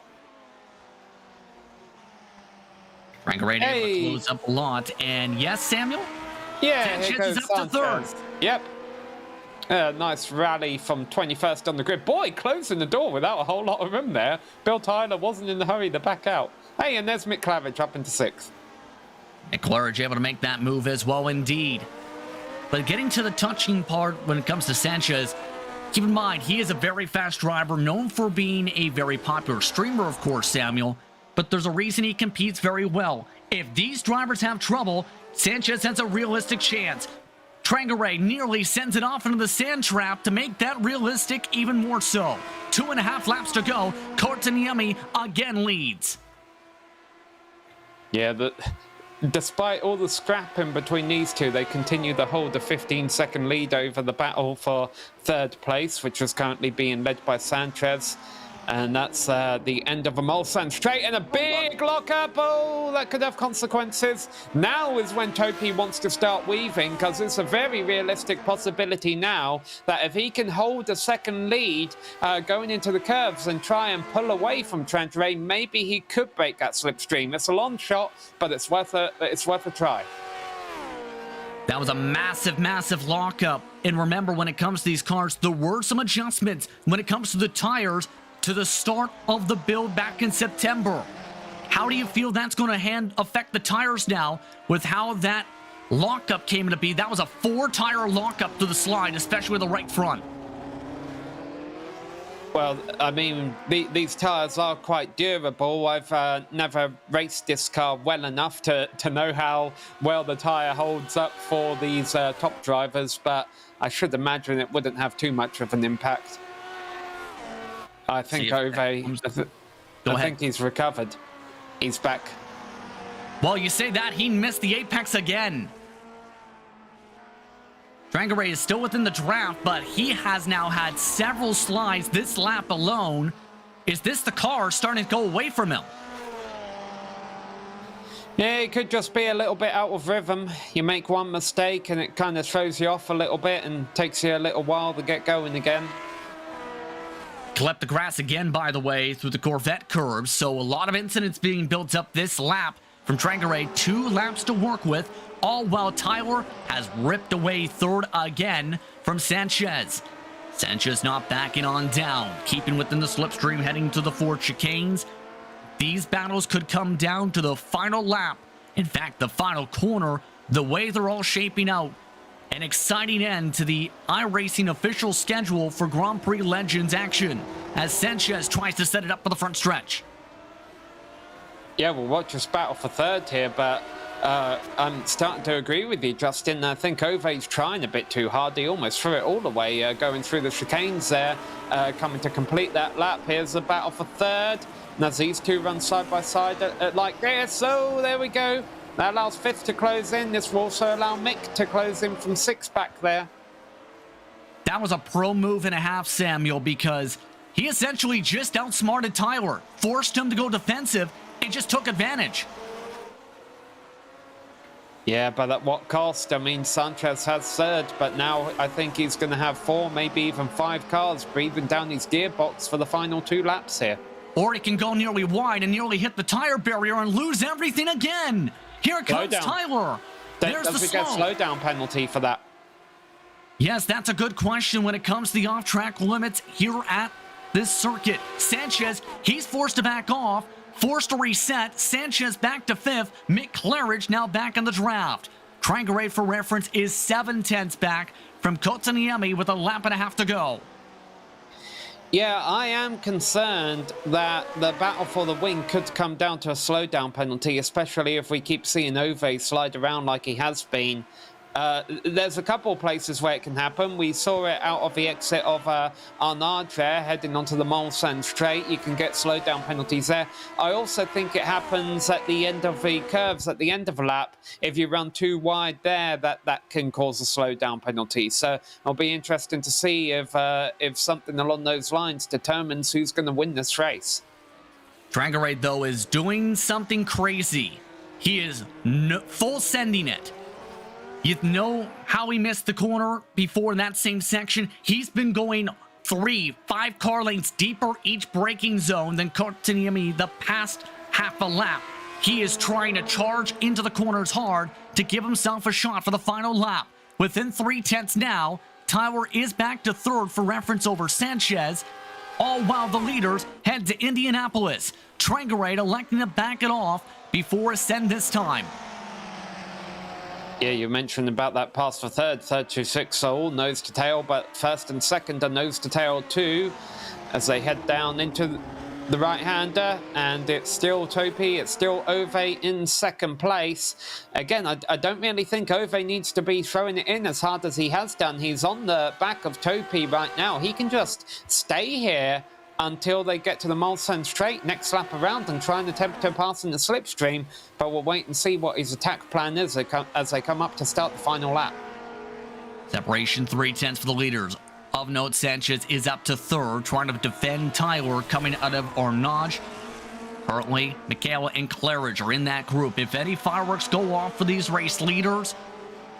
Trangarade able to close up a lot. And yes, Samuel? Yeah, Sanchez is up to 3rd. Yep. Nice rally from 21st on the grid. Boy, closing the door without a whole lot of room there. Bill Tyler wasn't in the hurry to back out. Hey, and there's Mick Claridge up into 6th. And Claridge able to make that move as well indeed. But getting to the touching part when it comes to Sanchez, keep in mind, he is a very fast driver, known for being a very popular streamer, of course, Samuel. But there's a reason he competes very well. If these drivers have trouble, Sanchez has a realistic chance. Trangarade nearly sends it off into the sand trap to make that realistic even more so. 2.5 laps to go. Kortaniemi again leads. Yeah, but despite all the scrapping between these two, they continue to hold a 15-second lead over the battle for 3rd place, which is currently being led by Sanchez. And that's the end of a Mulsanne straight and a big lockup. Oh, that could have consequences. Now is when Topi wants to start weaving, because it's a very realistic possibility now that if he can hold a second lead going into the curves and try and pull away from Trangarade, maybe he could break that slipstream. It's a long shot, but it's worth a try. That was a massive, massive lockup. And remember, when it comes to these cars, there were some adjustments when it comes to the tires to the start of the build back in September. How do you feel that's going to affect the tires now with how that lockup came to be? That was a 4-tire lockup to the slide, especially with the right front. Well, I mean, these tires are quite durable. I've never raced this car well enough to know how well the tire holds up for these top drivers, but I should imagine it wouldn't have too much of an impact. I think I think he's recovered. He's back. Well, you say that, he missed the apex again. Trangarade is still within the draft, but he has now had several slides this lap alone. Is this the car starting to go away from him? Yeah, it could just be a little bit out of rhythm. You make one mistake and it kind of throws you off a little bit and takes you a little while to get going again. Collect the grass again, by the way, through the Corvette curves. So a lot of incidents being built up this lap from Trangarade. 2 laps to work with, all while Tyler has ripped away 3rd again from Sanchez. Sanchez not backing on down, keeping within the slipstream heading to the 4 chicanes. These battles could come down to the final lap. In fact, the final corner, the way they're all shaping out. An exciting end to the iRacing official schedule for Grand Prix Legends action as Sanchez tries to set it up for the front stretch. Yeah, we'll watch us battle for 3rd here, but I'm starting to agree with you, Justin. I think Ove's trying a bit too hard. He almost threw it all the way, going through the chicanes there, coming to complete that lap. Here's the battle for 3rd. And as these two run side by side like this, so there we go. That allows 5th to close in. This will also allow Mick to close in from 6th back there. That was a pro move and a half, Samuel, because he essentially just outsmarted Tyler, forced him to go defensive, and just took advantage. Yeah, but at what cost? I mean, Sanchez has 3rd, but now I think he's going to have 4, maybe even 5 cars breathing down his gearbox for the final 2 laps here. Or he can go nearly wide and nearly hit the tire barrier and lose everything again. Here comes Tyler. There's the slow. Does we get slowdown penalty for that? Yes, that's a good question when it comes to the off-track limits here at this circuit. Sanchez, he's forced to back off, forced to reset. Sanchez back to 5th. Mick Claridge now back in the draft. Trangarade, for reference, is 7/10 back from Kotkaniemi with a lap and a half to go. Yeah, I am concerned that the battle for the win could come down to a slowdown penalty, especially if we keep seeing Ove slide around like he has been. There's a couple of places where it can happen. We saw it out of the exit of Arnaud there, heading onto the Mulsanne straight. You can get slowdown penalties there. I also think it happens at the end of the curves, at the end of a lap. If you run too wide there, that can cause a slowdown penalty. So it'll be interesting to see if something along those lines determines who's going to win this race. Trangarade, though, is doing something crazy. He is full sending it. You know how he missed the corner before in that same section? He's been going 3-5 car lengths deeper each braking zone than Kotkaniemi the past half a lap. He is trying to charge into the corners hard to give himself a shot for the final lap. Within 3/10 now, Tyler is back to third for reference over Sanchez, all while the leaders head to Indianapolis. Trangarade electing to back it off before ascend this time. Yeah, you mentioned about that pass for third to 6, so all nose to tail, but first and second are nose to tail too, as they head down into the right-hander, and it's still Topi, it's still Ove in second place. Again, I don't really think Ove needs to be throwing it in as hard as he has done. He's on the back of Topi right now. He can just stay here until they get to the Mulsanne straight next lap around and try and attempt to pass in the slipstream, but we'll wait and see what his attack plan is as they come up to start the final lap. Separation 3/10 for the leaders. Of note, Sanchez is up to third, trying to defend Tyler coming out of Arnaud. Currently, Michaela and Claridge are in that group. If any fireworks go off for these race leaders,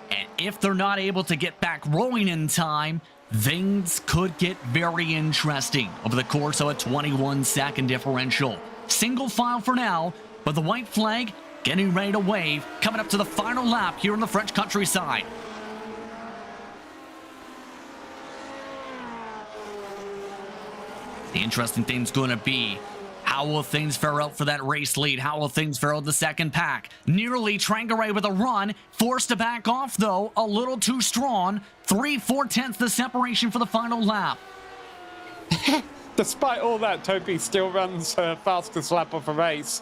and if they're not able to get back rolling in time, things could get very interesting over the course of a 21-second differential. Single file for now, but the white flag getting ready to wave, coming up to the final lap here in the French countryside. The interesting thing's going to be, how will things fare out for that race lead? How will things fare out the second pack? Nearly Trangarade with a run, forced to back off though, a little too strong. 3/4 the separation for the final lap. Despite all that, Topi still runs fastest lap of the race.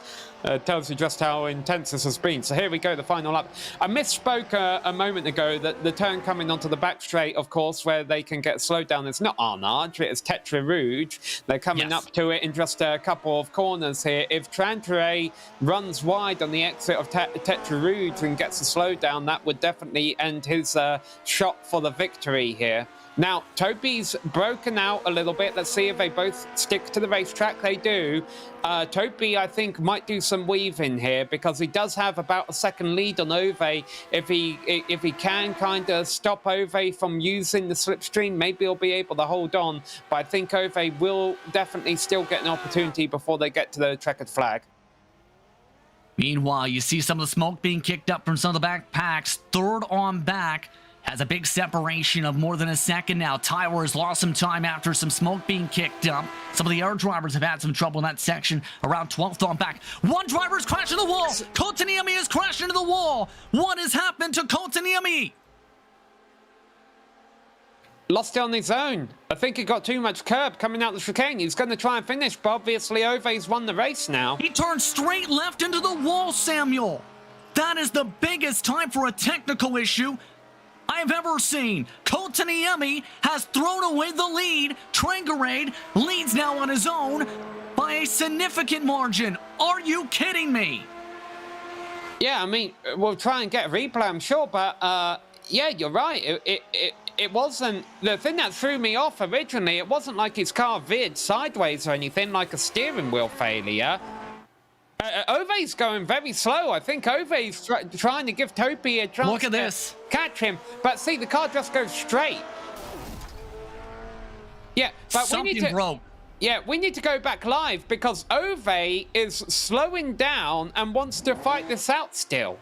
Tells you just how intense this has been. So here we go, the final lap. I misspoke a moment ago that the turn coming onto the back straight, of course, where they can get slowed down. It's not Arnaud, it's Tetra Rouge. They're coming up to it in just a couple of corners here. If Trangarade runs wide on the exit of Tetra Rouge and gets a slowdown, that would definitely end his shot for the victory here. Now, Topi's broken out a little bit. Let's see if they both stick to the racetrack. They do. Topi, I think, might do some weaving here because he does have about a second lead on Ove. If he can kind of stop Ove from using the slipstream, maybe he'll be able to hold on. But I think Ove will definitely still get an opportunity before they get to the checkered flag. Meanwhile, you see some of the smoke being kicked up from some of the back packs. Third on back. Has a big separation of more than a second now. Tyler has lost some time after some smoke being kicked up. Some of the other drivers have had some trouble in that section. Around 12th on back. One driver's crashed into the wall. Kotkaniemi has crashed into the wall. What has happened to Kotkaniemi? Lost it on his own. I think he got too much curb coming out the chicane. He's going to try and finish, but obviously Ove's won the race now. He turned straight left into the wall, Samuel. That is the biggest time for a technical issue I've ever seen. Kotkaniemi has thrown away the lead. Trangarade leads now on his own by a significant margin. Are you kidding me? Yeah, I mean, we'll try and get a replay, I'm sure, but yeah, you're right. It wasn't, the thing that threw me off originally, it wasn't like his car veered sideways or anything, like a steering wheel failure. Ove's going very slow. I think Ove's trying to give Topi a chance Look at this. Catch him. But see, the car just goes straight. Yeah, but something broke. Yeah, we need to go back live because Ove is slowing down and wants to fight this out still.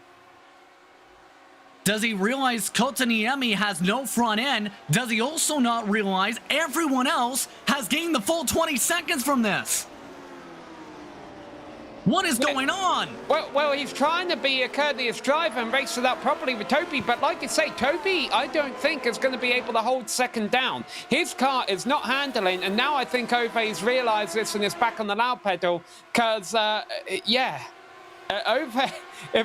Does he realize Kotkaniemi has no front end? Does he also not realize everyone else has gained the full 20 seconds from this? What is going on? Well, he's trying to be a courteous driver and race it out properly with Toby, but like you say, Toby, I don't think is going to be able to hold second down. His car is not handling, and now I think Ove's realised this and is back on the loud pedal, because, if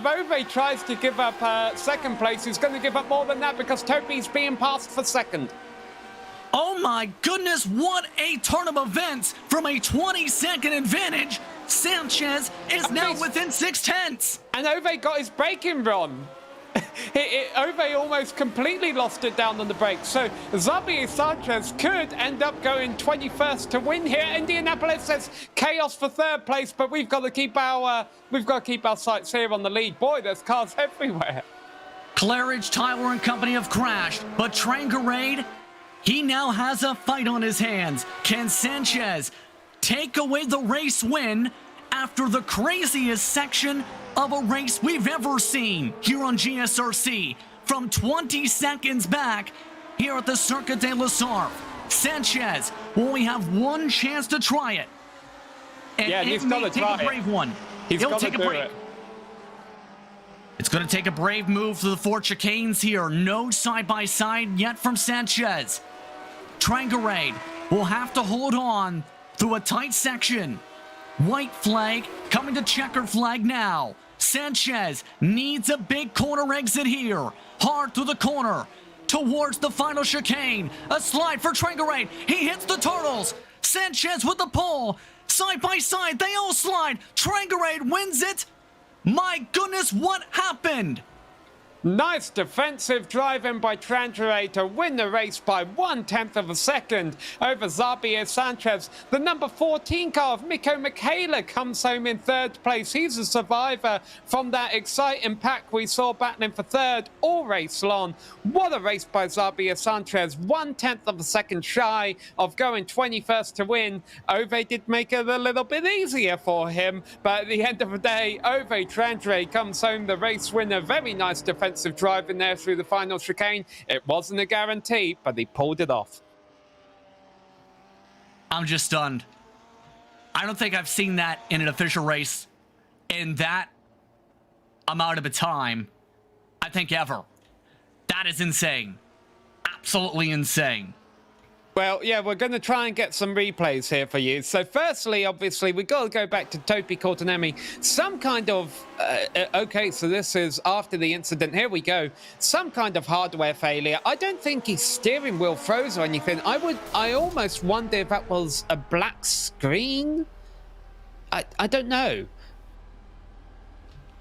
Ove tries to give up second place, he's going to give up more than that because Toby's being passed for second. Oh my goodness, what a turn of events from a 20-second advantage. Sanchez is now within 0.6. And Ove got his braking wrong. Ove almost completely lost it down on the brakes. So Xavier Sanchez could end up going 21st to win here. Indianapolis says chaos for third place, but we've got to keep our sights here on the lead. Boy, there's cars everywhere. Claridge, Tyler, and company have crashed, but Trangarade, he now has a fight on his hands. Can Sanchez take away the race win after the craziest section of a race we've ever seen here on GSRC from 20 seconds back here at the Circuit de la Sarthe? Sanchez will only have one chance to try it. And yeah, he's got to take a brave one. He'll take a brave. It's going to take a brave move to the Ford chicanes here. No side-by-side yet from Sanchez. Trangarade will have to hold on through a tight section. White flag coming to checkered flag now. Sanchez needs a big corner exit here. Hard through the corner towards the final chicane. A slide for Trangarade. He hits the turtles. Sanchez with the pole. Side by side, they all slide. Trangarade wins it. My goodness, what happened? Nice defensive driving by Trangarade to win the race by 1/10 of a second over Xavier Sanchez. The number 14 car of Miko Michaela comes home in third place. He's a survivor from that exciting pack we saw battling for third all race long. What a race by Xavier Sanchez. 1/10 of a second shy of going 21st to win. Ove did make it a little bit easier for him, but at the end of the day, Ove Trangarade comes home the race winner. Very nice defensive driving there through the final chicane. It wasn't a guarantee, but he pulled it off. I'm just stunned. I don't think I've seen that in an official race in that amount of a time, I think ever. That is insane. Absolutely insane. Well, yeah, we're going to try and get some replays here for you. So firstly, obviously, we've got to go back to Topi Kortenemi. Some kind of... okay, so this is after the incident. Here we go. Some kind of hardware failure. I don't think his steering wheel froze or anything. I almost wonder if that was a black screen. I don't know.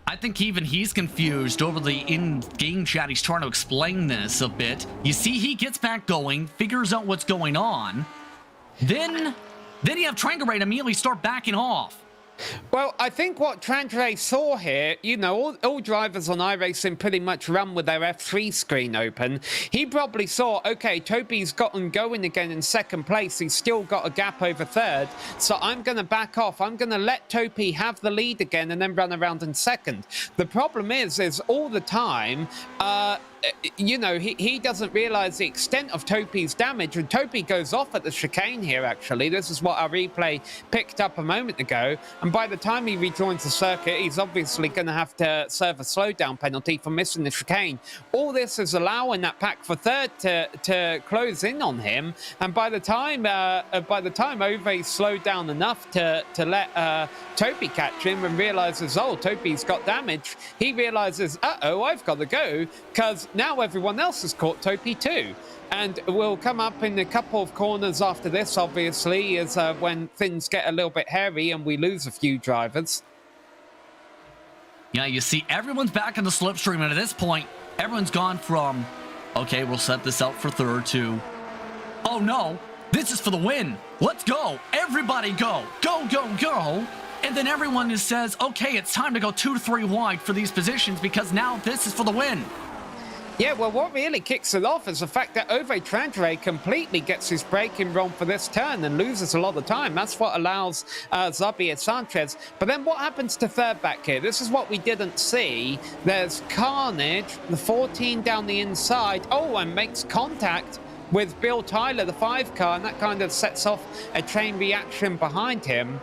I think even he's confused over the in-game chat. He's trying to explain this a bit. You see, he gets back going, figures out what's going on. Then you have Trangarade immediately start backing off. Well, I think what Trangarade saw here, you know, all drivers on iRacing pretty much run with their F3 screen open. He probably saw, okay, Topi's gotten going again in second place. He's still got a gap over third. So I'm going to back off. I'm going to let Topi have the lead again and then run around in second. The problem is all the time, you know, he doesn't realize the extent of Topi's damage, and Topi goes off at the chicane here, actually. This is what our replay picked up a moment ago, and by the time he rejoins the circuit, he's obviously going to have to serve a slowdown penalty for missing the chicane. All this is allowing that pack for third to close in on him, and by the time Ove slowed down enough to let Topi catch him and realizes, oh, Topi's got damage, he realizes, uh-oh, I've got to go, because now everyone else has caught Topi too. And we'll come up in a couple of corners after this, obviously, is when things get a little bit hairy and we lose a few drivers. Yeah, you see, everyone's back in the slipstream, and at this point, everyone's gone from, okay, we'll set this out for third to, oh no, this is for the win. Let's go. Everybody go. Go, go, go. And then everyone just says, okay, it's time to go 2 to 3 wide for these positions because now this is for the win. Yeah, well, what really kicks it off is the fact that Ove Trangarade completely gets his braking wrong for this turn and loses a lot of time. That's what allows Xavier Sanchez. But then what happens to third back here? This is what we didn't see. There's carnage, the 14 down the inside. Oh, and makes contact with Bill Tyler, the 5 car, and that kind of sets off a chain reaction behind him.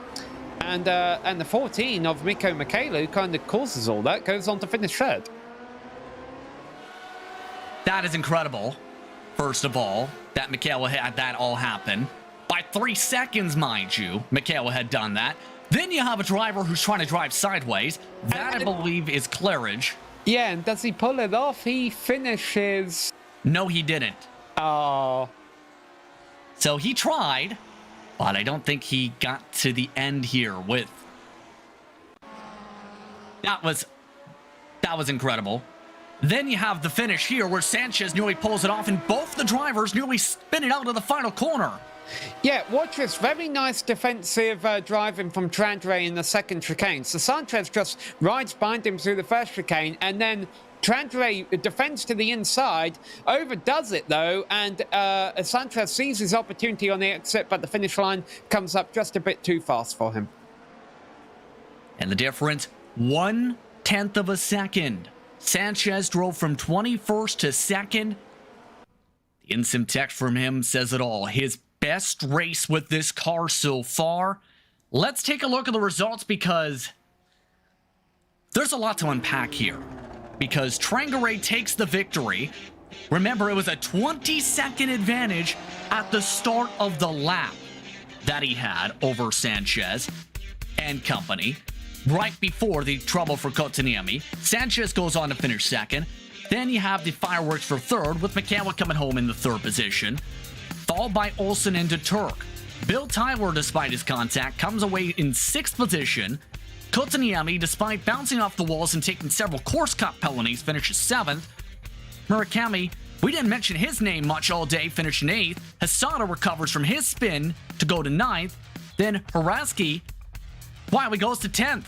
And the 14 of Mikko Michaelu kind of causes all that, goes on to finish third. That is incredible, first of all, that Michaelu had that all happen. By 3 seconds, mind you, Michaelu had done that. Then you have a driver who's trying to drive sideways. That, I believe, is Claridge. Yeah, and does he pull it off? He finishes... No, he didn't. Oh. So he tried, but I don't think he got to the end here with... That was incredible. Then you have the finish here where Sanchez nearly pulls it off and both the drivers nearly spin it out of the final corner. Yeah, watch this. Very nice defensive driving from Trandre in the second chicane. So Sanchez just rides behind him through the first chicane, and then Trandre defends to the inside, overdoes it though, and Sanchez sees his opportunity on the exit, but the finish line comes up just a bit too fast for him. And the difference, 1/10 of a second. Sanchez drove from 21st to 2nd. The InSim text from him says it all. His best race with this car so far. Let's take a look at the results because there's a lot to unpack here. Because Trangere takes the victory. Remember, it was a 20-second advantage at the start of the lap that he had over Sanchez and company. Right before the trouble for Kotkaniemi. Sanchez goes on to finish second. Then you have the fireworks for third, with Michaelu coming home in the third position. Followed by Olsen and DeTurk. Bill Tyler, despite his contact, comes away in sixth position. Kotkaniemi, despite bouncing off the walls and taking several course cut penalties, finishes seventh. Murakami, we didn't mention his name much all day, finishing eighth. Hasada recovers from his spin to go to ninth. Then Haraski quietly goes to 10th.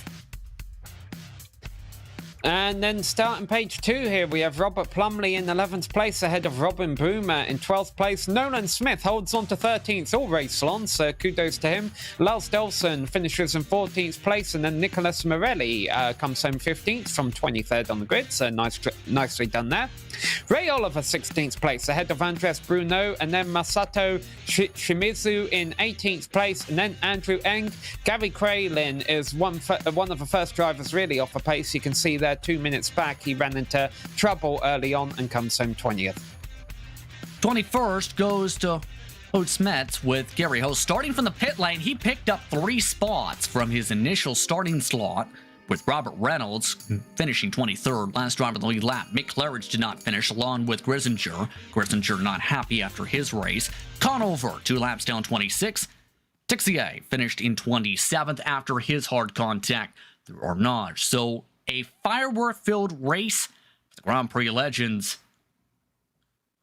And then starting page 2 here, we have Robert Plumley in 11th place ahead of Robin Boomer in 12th place. Nolan Smith holds on to 13th all race long, so kudos to him. Lars Delson finishes in 14th place, and then Nicholas Morelli comes home 15th from 23rd on the grid, so nicely done there. Ray Oliver 16th place ahead of Andres Bruno, and then Masato Shimizu in 18th place, and then Andrew Eng. Gary Craylin is one of the first drivers really off a pace. You can see there 2 minutes back he ran into trouble early on and comes home 20th. 21st goes to Smets with Gary Ho. Starting from the pit lane, he picked up 3 spots from his initial starting slot, with Robert Reynolds finishing 23rd, last driver of the lead lap. Mick Claridge did not finish, along with Grisinger. Grisinger not happy after his race. Conover, 2 laps down, 26. Tixier finished in 27th after his hard contact through Arnage. So a firework-filled race for the Grand Prix legends.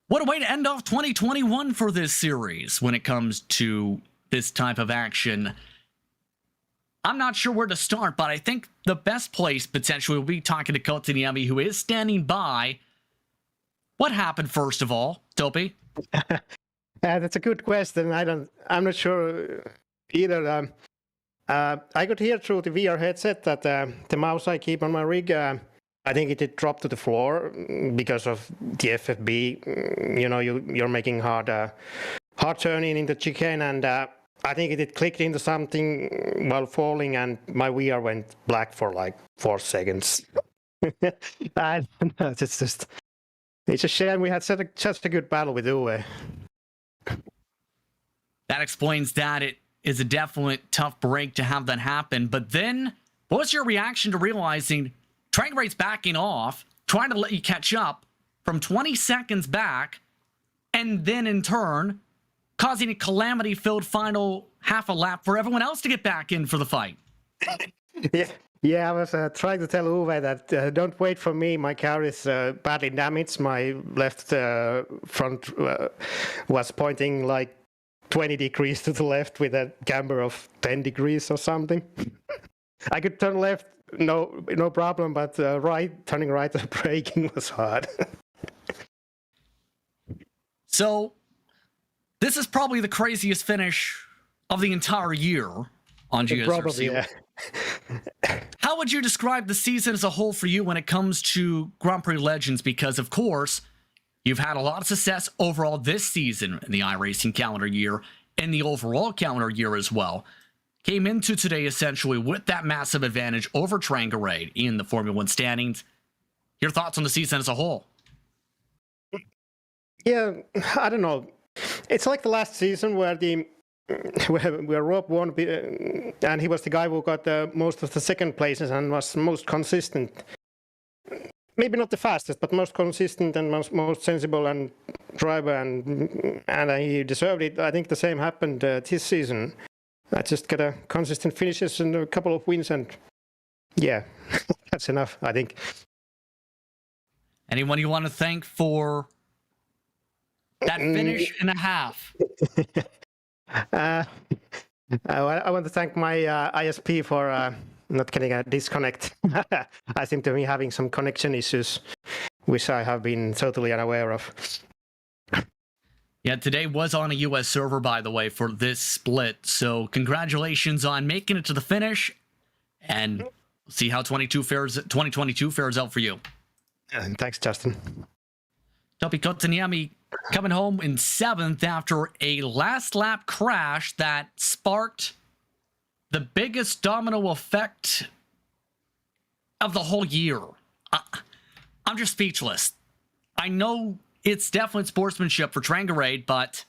What a way to end off 2021 for this series when it comes to this type of action. I'm not sure where to start, but I think the best place potentially will be talking to Kotkaniemi, who is standing by. What happened first of all, Topi? That's a good question. I'm not sure either. I could hear through the VR headset that the mouse I keep on my rig, I think it did drop to the floor because of the FFB. You know, you're making hard turning in the chicane, and I think it had clicked into something while falling, and my VR went black for like 4 seconds. I don't know, it's a shame we had such a good battle with Uwe. That explains that. It is a definite tough break to have that happen. But then, what was your reaction to realizing Trangere's backing off, trying to let you catch up from 20 seconds back, and then in turn causing a calamity-filled final half a lap for everyone else to get back in for the fight? Yeah, I was trying to tell Uwe that don't wait for me. My car is badly damaged. My left front was pointing like 20 degrees to the left with a camber of 10 degrees or something. I could turn left, no problem, but turning right and braking was hard. So, this is probably the craziest finish of the entire year on GSRC. Probably, yeah. How would you describe the season as a whole for you when it comes to Grand Prix Legends? Because, of course, you've had a lot of success overall this season in the iRacing calendar year and the overall calendar year as well. came into today essentially with that massive advantage over Trangarade in the Formula One standings. Your thoughts on the season as a whole? Yeah, I don't know. It's like the last season where where Rob won, and he was the guy who got most of the second places and was most consistent. Maybe not the fastest, but most consistent and most sensible and driver, and he deserved it. I think the same happened this season. I just got a consistent finishes and a couple of wins, and yeah, that's enough, I think. Anyone you want to thank for that finish and a half? I want to thank my ISP for not getting a disconnect. I seem to be having some connection issues, which I have been totally unaware of. Yeah, today was on a US server, by the way, for this split. So congratulations on making it to the finish, and see how 2022 fares out for you. And thanks, Justin. Topi Kotkaniemi coming home in 7th after a last lap crash that sparked the biggest domino effect of the whole year. I'm just speechless. I know it's definitely sportsmanship for Trangarade, but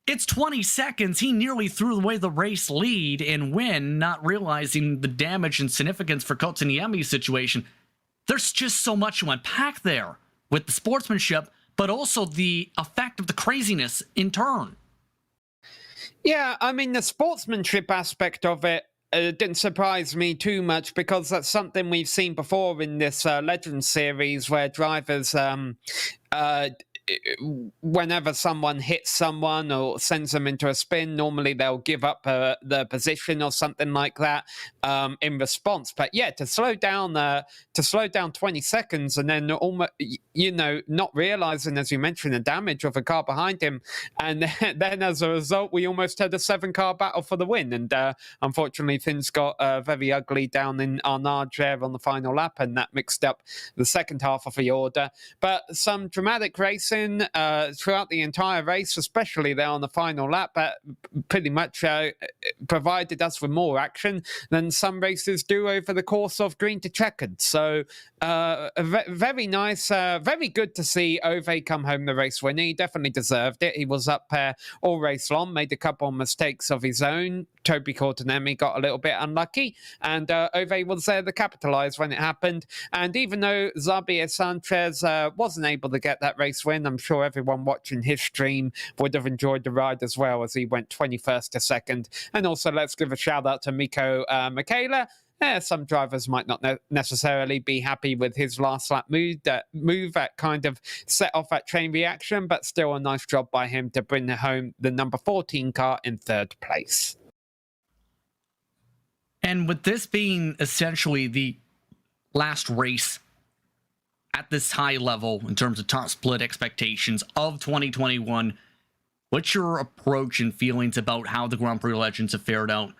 it's 20 seconds. He nearly threw away the race lead and win, not realizing the damage and significance for Kotkaniemi's situation. There's just so much to unpack there with the sportsmanship, but also the effect of the craziness in turn. Yeah, I mean, the sportsmanship aspect of it didn't surprise me too much, because that's something we've seen before in this Legends series, where drivers, whenever someone hits someone or sends them into a spin, normally they'll give up their position or something like that in response. But yeah, to slow down 20 seconds and then almost, not realizing, as you mentioned, the damage of a car behind him, and then as a result, we almost had a 7-car battle for the win. And unfortunately, things got very ugly down in Arnage there on the final lap, and that mixed up the second half of the order. But some dramatic racing throughout the entire race, especially there on the final lap, pretty much provided us with more action than some races do over the course of green to checkered. So very nice, very good to see Ove come home the race winner. He definitely deserved it. He was up all race long, made a couple of mistakes of his own. Topi Kotkaniemi got a little bit unlucky, and Ove was there to capitalise when it happened. And even though Xavier Sanchez wasn't able to get that race win, I'm sure everyone watching his stream would have enjoyed the ride as well, as he went 21st to 2nd. And also, let's give a shout out to Miko Michaela. Some drivers might not necessarily be happy with his last lap move that kind of set off that chain reaction, but still a nice job by him to bring home the number 14 car in 3rd place. And with this being essentially the last race at this high level in terms of top split expectations of 2021, what's your approach and feelings about how the Grand Prix Legends have fared out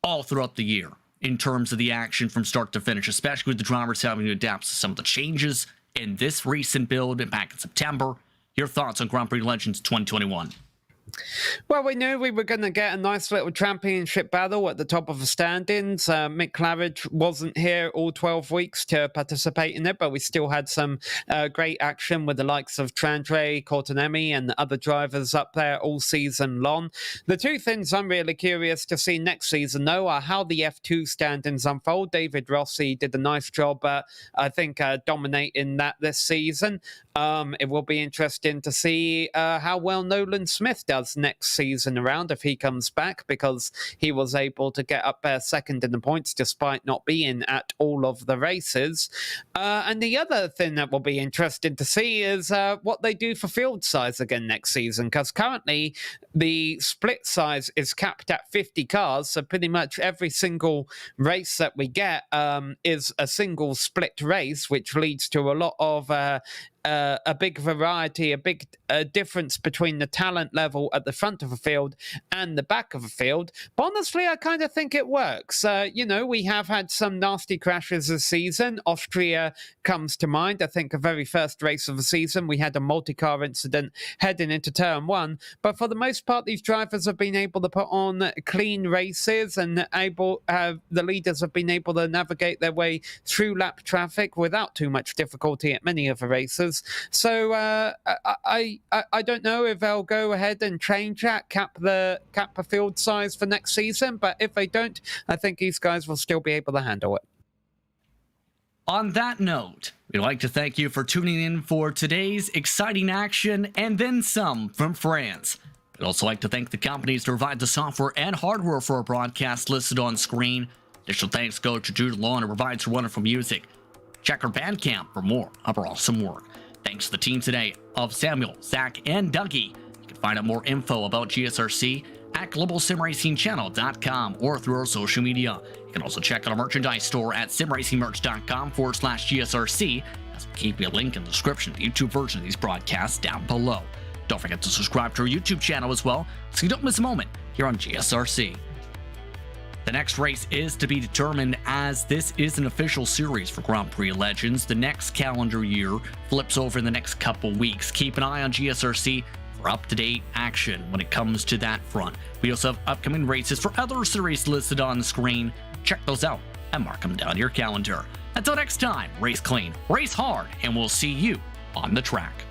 all throughout the year in terms of the action from start to finish, especially with the drivers having to adapt to some of the changes in this recent build and back in September? Your thoughts on Grand Prix Legends 2021? Well, we knew we were going to get a nice little championship battle at the top of the standings. Mick Claridge wasn't here all 12 weeks to participate in it, but we still had some great action with the likes of Trangarade, Kotkaniemi, and other drivers up there all season long. The two things I'm really curious to see next season, though, are how the F2 standings unfold. David Rossi did a nice job, I think, dominating that this season. It will be interesting to see how well Nolan Smith does next season around if he comes back, because he was able to get up there 2nd in the points despite not being at all of the races. And the other thing that will be interesting to see is what they do for field size again next season, because currently the split size is capped at 50 cars, so pretty much every single race that we get is a single split race, which leads to a lot of a big variety, a big difference between the talent level at the front of the field and the back of the field. But honestly, I kind of think it works. We have had some nasty crashes this season. Austria comes to mind. I think the very first race of the season, we had a multi-car incident heading into turn 1. But for the most part, these drivers have been able to put on clean races, and the leaders have been able to navigate their way through lap traffic without too much difficulty at many of the races. So I don't know if they'll go ahead and change that, cap the field size for next season, but if they don't, I think these guys will still be able to handle it. On that note, we'd like to thank you for tuning in for today's exciting action and then some from France. We'd also like to thank the companies that provide the software and hardware for our broadcast listed on screen. Additional thanks go to Jude Lawn, who provides her wonderful music. Check our Bandcamp for more of our awesome work. Thanks to the team today of Samuel, Zach, and Dougie. You can find out more info about GSRC at globalsimracingchannel.com or through our social media. You can also check out our merchandise store at simracingmerch.com/GSRC, as we'll keep you a link in the description to the YouTube version of these broadcasts down below. Don't forget to subscribe to our YouTube channel as well, so you don't miss a moment here on GSRC. The next race is to be determined, as this is an official series for Grand Prix Legends. The next calendar year flips over in the next couple weeks. Keep an eye on GSRC for up-to-date action when it comes to that front. We also have upcoming races for other series listed on the screen. Check those out and mark them down your calendar. Until next time, race clean, race hard, and we'll see you on the track.